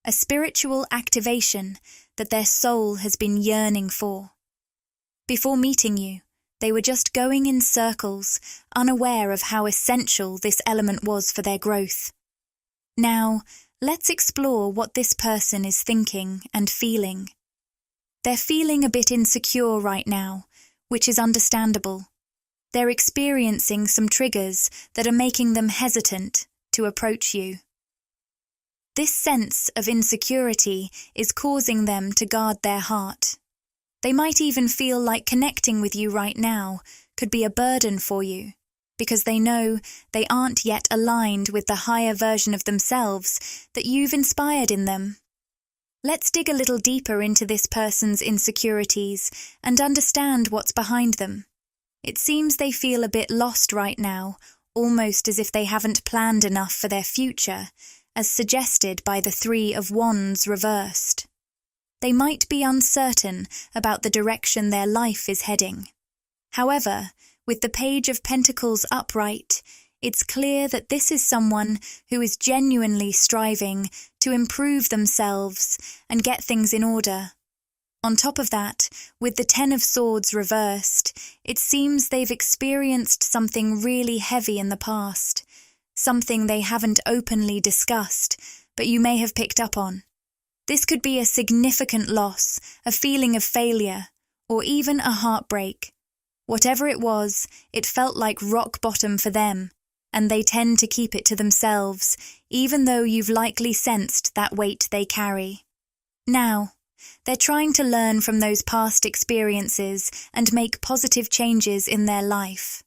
a spiritual activation that their soul has been yearning for. Before meeting you, they were just going in circles, unaware of how essential this element was for their growth. Now, let's explore what this person is thinking and feeling. They're feeling a bit insecure right now, which is understandable. They're experiencing some triggers that are making them hesitant to approach you. This sense of insecurity is causing them to guard their heart. They might even feel like connecting with you right now could be a burden for you, because they know they aren't yet aligned with the higher version of themselves that you've inspired in them. Let's dig a little deeper into this person's insecurities and understand what's behind them. It seems they feel a bit lost right now, almost as if they haven't planned enough for their future, as suggested by the Three of Wands reversed. They might be uncertain about the direction their life is heading. However, with the Page of Pentacles upright, it's clear that this is someone who is genuinely striving to improve themselves and get things in order. On top of that, with the Ten of Swords reversed, it seems they've experienced something really heavy in the past, something they haven't openly discussed, but you may have picked up on. This could be a significant loss, a feeling of failure, or even a heartbreak. Whatever it was, it felt like rock bottom for them, and they tend to keep it to themselves, even though you've likely sensed that weight they carry. Now, they're trying to learn from those past experiences and make positive changes in their life.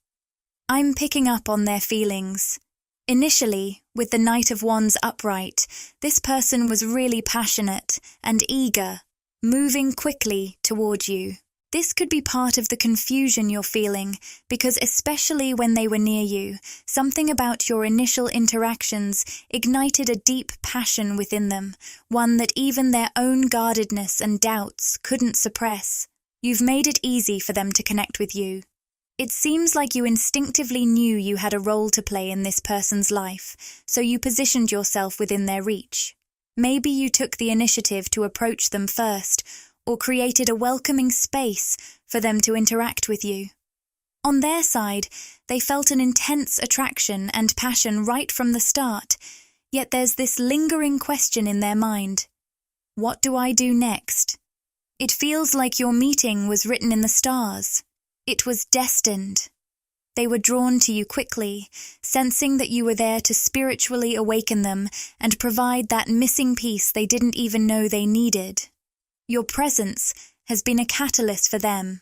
I'm picking up on their feelings. Initially, with the Knight of Wands upright, this person was really passionate and eager, moving quickly toward you. This could be part of the confusion you're feeling, because especially when they were near you, something about your initial interactions ignited a deep passion within them, one that even their own guardedness and doubts couldn't suppress. You've made it easy for them to connect with you. It seems like you instinctively knew you had a role to play in this person's life, so you positioned yourself within their reach. Maybe you took the initiative to approach them first, or created a welcoming space for them to interact with you. On their side, they felt an intense attraction and passion right from the start, yet there's this lingering question in their mind. What do I do next? It feels like your meeting was written in the stars. It was destined. They were drawn to you quickly, sensing that you were there to spiritually awaken them and provide that missing piece they didn't even know they needed. Your presence has been a catalyst for them,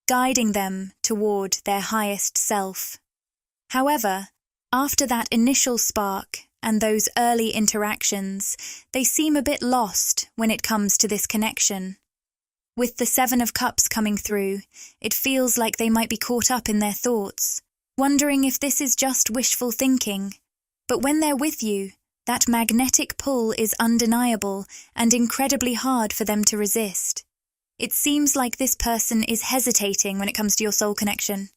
guiding them toward their highest self. However, after that initial spark and those early interactions, they seem a bit lost when it comes to this connection. With the Seven of Cups coming through, it feels like they might be caught up in their thoughts, wondering if this is just wishful thinking. But when they're with you, that magnetic pull is undeniable and incredibly hard for them to resist. It seems like this person is hesitating when it comes to your soul connection.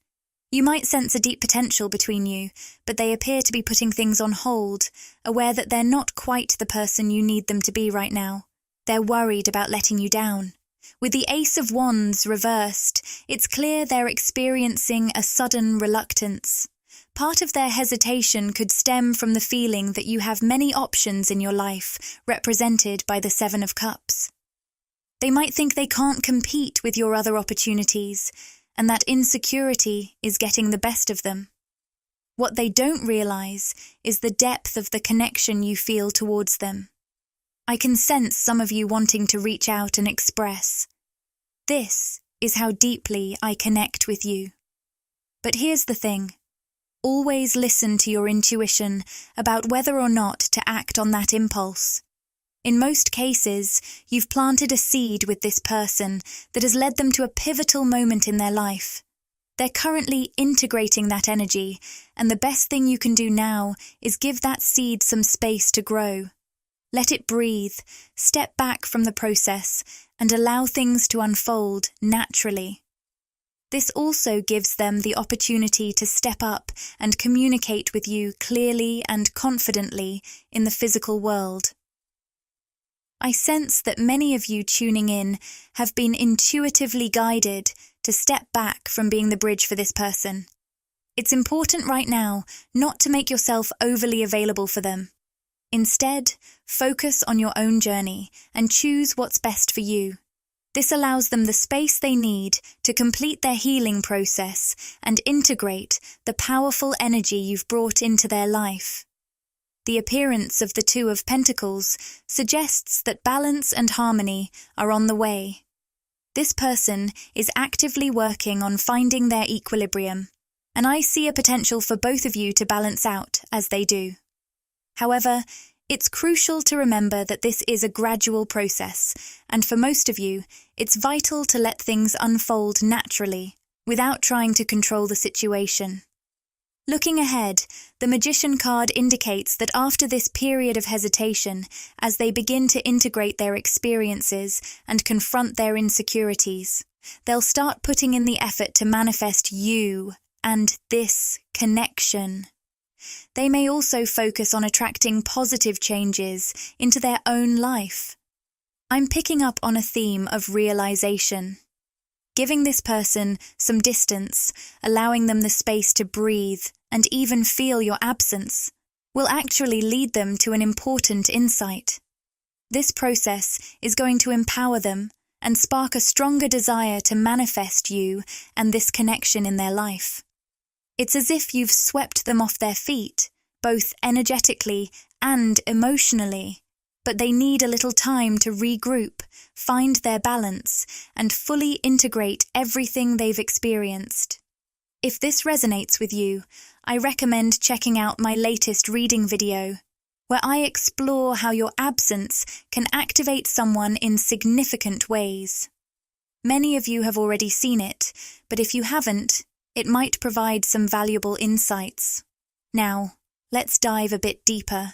You might sense a deep potential between you, but they appear to be putting things on hold, aware that they're not quite the person you need them to be right now. They're worried about letting you down. With the Ace of Wands reversed, it's clear they're experiencing a sudden reluctance. Part of their hesitation could stem from the feeling that you have many options in your life, represented by the Seven of Cups. They might think they can't compete with your other opportunities, and that insecurity is getting the best of them. What they don't realize is the depth of the connection you feel towards them. I can sense some of you wanting to reach out and express. This is how deeply I connect with you. But here's the thing. Always listen to your intuition about whether or not to act on that impulse. In most cases, you've planted a seed with this person that has led them to a pivotal moment in their life. They're currently integrating that energy, and the best thing you can do now is give that seed some space to grow. Let it breathe, step back from the process, and allow things to unfold naturally. This also gives them the opportunity to step up and communicate with you clearly and confidently in the physical world. I sense that many of you tuning in have been intuitively guided to step back from being the bridge for this person. It's important right now not to make yourself overly available for them. Instead, focus on your own journey and choose what's best for you. This allows them the space they need to complete their healing process and integrate the powerful energy you've brought into their life. The appearance of the Two of Pentacles suggests that balance and harmony are on the way. This person is actively working on finding their equilibrium, and I see a potential for both of you to balance out as they do. However, it's crucial to remember that this is a gradual process, and for most of you, it's vital to let things unfold naturally, without trying to control the situation. Looking ahead, the Magician card indicates that after this period of hesitation, as they begin to integrate their experiences and confront their insecurities, they'll start putting in the effort to manifest you and this connection. They may also focus on attracting positive changes into their own life. I'm picking up on a theme of realization. Giving this person some distance, allowing them the space to breathe and even feel your absence, will actually lead them to an important insight. This process is going to empower them and spark a stronger desire to manifest you and this connection in their life. It's as if you've swept them off their feet, both energetically and emotionally, but they need a little time to regroup, find their balance, and fully integrate everything they've experienced. If this resonates with you, I recommend checking out my latest reading video, where I explore how your absence can activate someone in significant ways. Many of you have already seen it, but if you haven't, it might provide some valuable insights. Now, let's dive a bit deeper.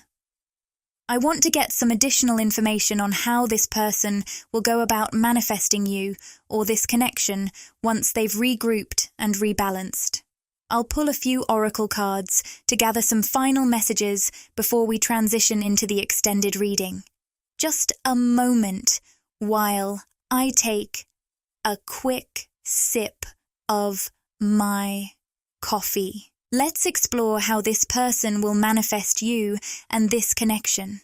I want to get some additional information on how this person will go about manifesting you or this connection once they've regrouped and rebalanced. I'll pull a few oracle cards to gather some final messages before we transition into the extended reading. Just a moment while I take a quick sip of my coffee. Let's explore how this person will manifest you and this connection.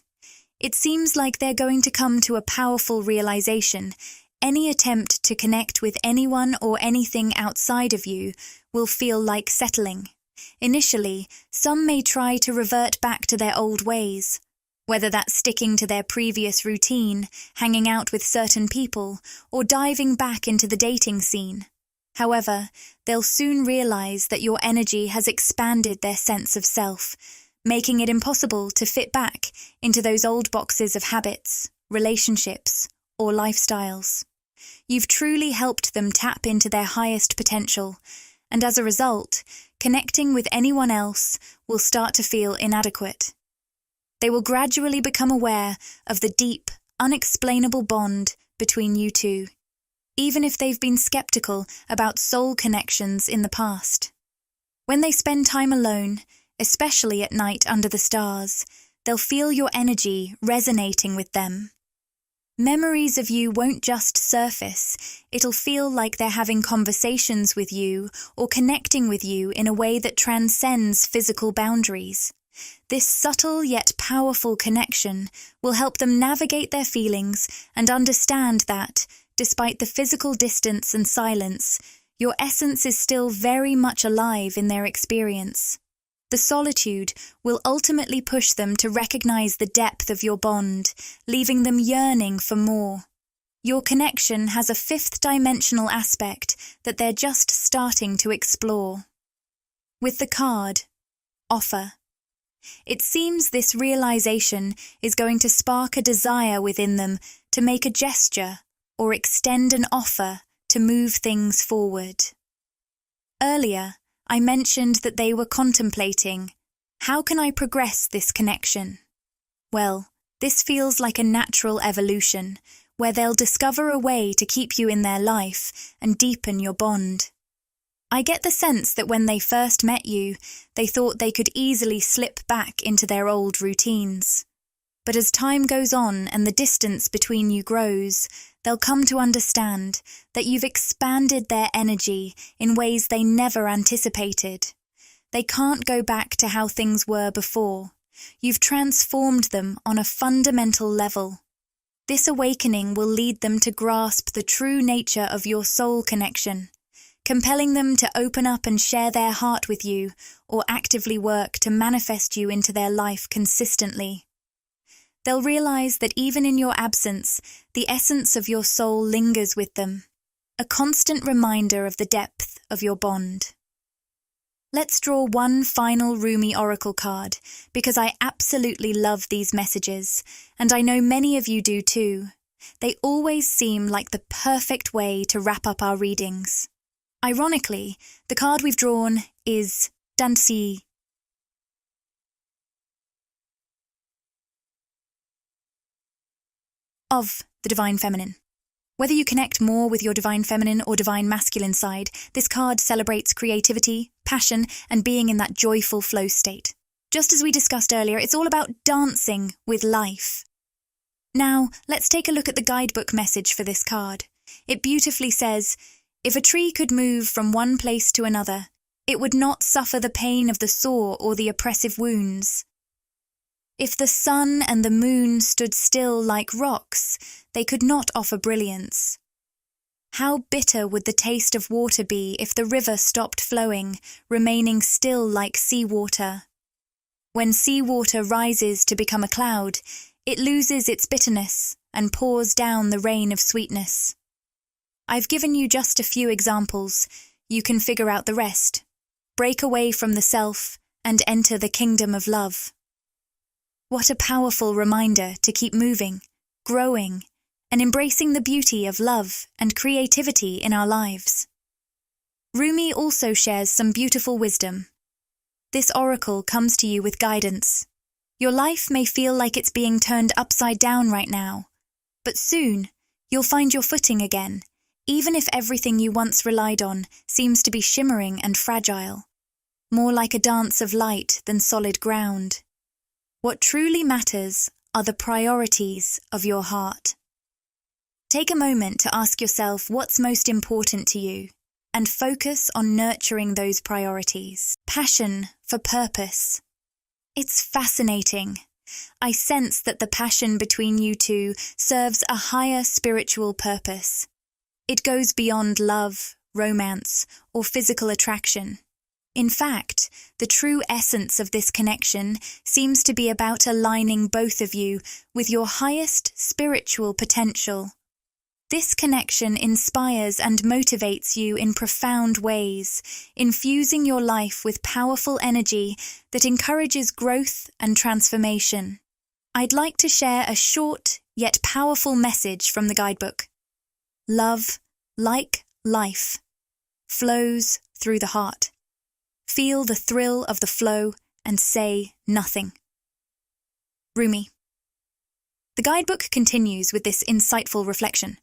It seems like they're going to come to a powerful realization. Any attempt to connect with anyone or anything outside of you will feel like settling. Initially, some may try to revert back to their old ways, whether that's sticking to their previous routine, hanging out with certain people, or diving back into the dating scene. However, they'll soon realize that your energy has expanded their sense of self, making it impossible to fit back into those old boxes of habits, relationships, or lifestyles. You've truly helped them tap into their highest potential, and as a result, connecting with anyone else will start to feel inadequate. They will gradually become aware of the deep, unexplainable bond between you two, even if they've been skeptical about soul connections in the past. When they spend time alone, especially at night under the stars, they'll feel your energy resonating with them. Memories of you won't just surface, it'll feel like they're having conversations with you or connecting with you in a way that transcends physical boundaries. This subtle yet powerful connection will help them navigate their feelings and understand that, despite the physical distance and silence, your essence is still very much alive in their experience. The solitude will ultimately push them to recognize the depth of your bond, leaving them yearning for more. Your connection has a fifth-dimensional aspect that they're just starting to explore. With the card, offer. It seems this realization is going to spark a desire within them to make a gesture or extend an offer to move things forward. Earlier, I mentioned that they were contemplating, how can I progress this connection? Well, this feels like a natural evolution, where they'll discover a way to keep you in their life and deepen your bond. I get the sense that when they first met you, they thought they could easily slip back into their old routines. But as time goes on and the distance between you grows, they'll come to understand that you've expanded their energy in ways they never anticipated. They can't go back to how things were before. You've transformed them on a fundamental level. This awakening will lead them to grasp the true nature of your soul connection, compelling them to open up and share their heart with you or actively work to manifest you into their life consistently. They'll realize that even in your absence, the essence of your soul lingers with them, a constant reminder of the depth of your bond. Let's draw one final Rumi oracle card, because I absolutely love these messages, and I know many of you do too. They always seem like the perfect way to wrap up our readings. Ironically, the card we've drawn is Dansi, of the Divine Feminine. Whether you connect more with your Divine Feminine or Divine Masculine side, this card celebrates creativity, passion, and being in that joyful flow state. Just as we discussed earlier, it's all about dancing with life. Now, let's take a look at the guidebook message for this card. It beautifully says, if a tree could move from one place to another, it would not suffer the pain of the sore or the oppressive wounds. If the sun and the moon stood still like rocks, they could not offer brilliance. How bitter would the taste of water be if the river stopped flowing, remaining still like seawater? When seawater rises to become a cloud, it loses its bitterness and pours down the rain of sweetness. I've given you just a few examples. You can figure out the rest. Break away from the self and enter the kingdom of love. What a powerful reminder to keep moving, growing, and embracing the beauty of love and creativity in our lives. Rumi also shares some beautiful wisdom. This oracle comes to you with guidance. Your life may feel like it's being turned upside down right now, but soon you'll find your footing again, even if everything you once relied on seems to be shimmering and fragile, more like a dance of light than solid ground. What truly matters are the priorities of your heart. Take a moment to ask yourself what's most important to you and focus on nurturing those priorities. Passion for purpose. It's fascinating. I sense that the passion between you two serves a higher spiritual purpose. It goes beyond love, romance, or physical attraction. In fact, the true essence of this connection seems to be about aligning both of you with your highest spiritual potential. This connection inspires and motivates you in profound ways, infusing your life with powerful energy that encourages growth and transformation. I'd like to share a short yet powerful message from the guidebook. Love, like life, flows through the heart. Feel the thrill of the flow and say nothing. Rumi. The guidebook continues with this insightful reflection.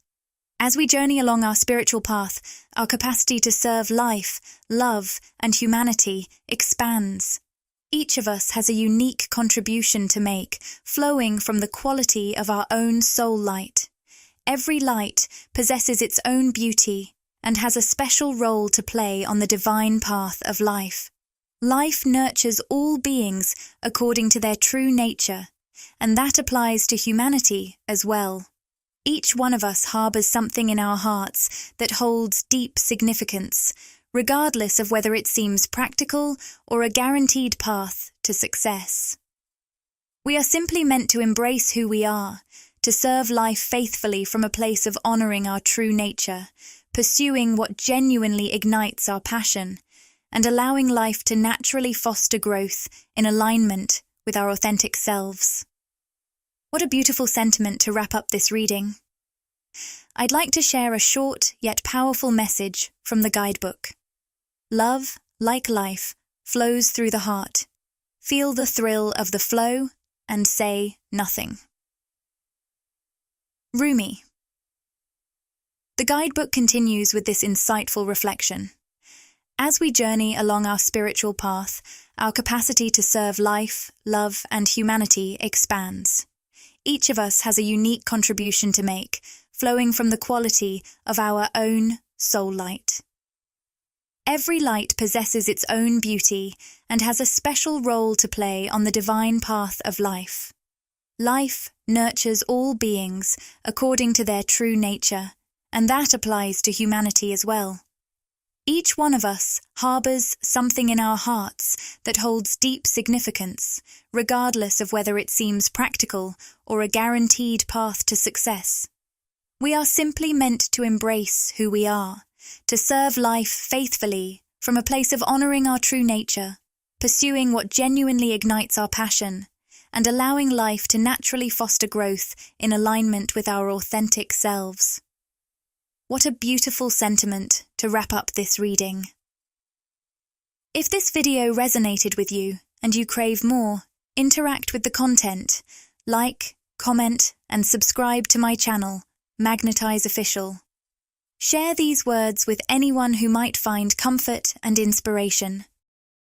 As we journey along our spiritual path, our capacity to serve life, love, and humanity expands. Each of us has a unique contribution to make, flowing from the quality of our own soul light. Every light possesses its own beauty and has a special role to play on the divine path of life. Life nurtures all beings according to their true nature, and that applies to humanity as well. Each one of us harbours something in our hearts that holds deep significance, regardless of whether it seems practical or a guaranteed path to success. We are simply meant to embrace who we are, to serve life faithfully from a place of honoring our true nature, pursuing what genuinely ignites our passion, and allowing life to naturally foster growth in alignment with our authentic selves. What a beautiful sentiment to wrap up this reading. I'd like to share a short yet powerful message from the guidebook. Love, like life, flows through the heart. Feel the thrill of the flow and say nothing. Rumi. The guidebook continues with this insightful reflection. As we journey along our spiritual path, our capacity to serve life, love, and humanity expands. Each of us has a unique contribution to make, flowing from the quality of our own soul light. Every light possesses its own beauty and has a special role to play on the divine path of life. Life nurtures all beings according to their true nature, and that applies to humanity as well. Each one of us harbours something in our hearts that holds deep significance, regardless of whether it seems practical or a guaranteed path to success. We are simply meant to embrace who we are, to serve life faithfully from a place of honouring our true nature, pursuing what genuinely ignites our passion, and allowing life to naturally foster growth in alignment with our authentic selves. What a beautiful sentiment to wrap up this reading. If this video resonated with you and you crave more, interact with the content, like, comment, and subscribe to my channel, Magnetize Official. Share these words with anyone who might find comfort and inspiration.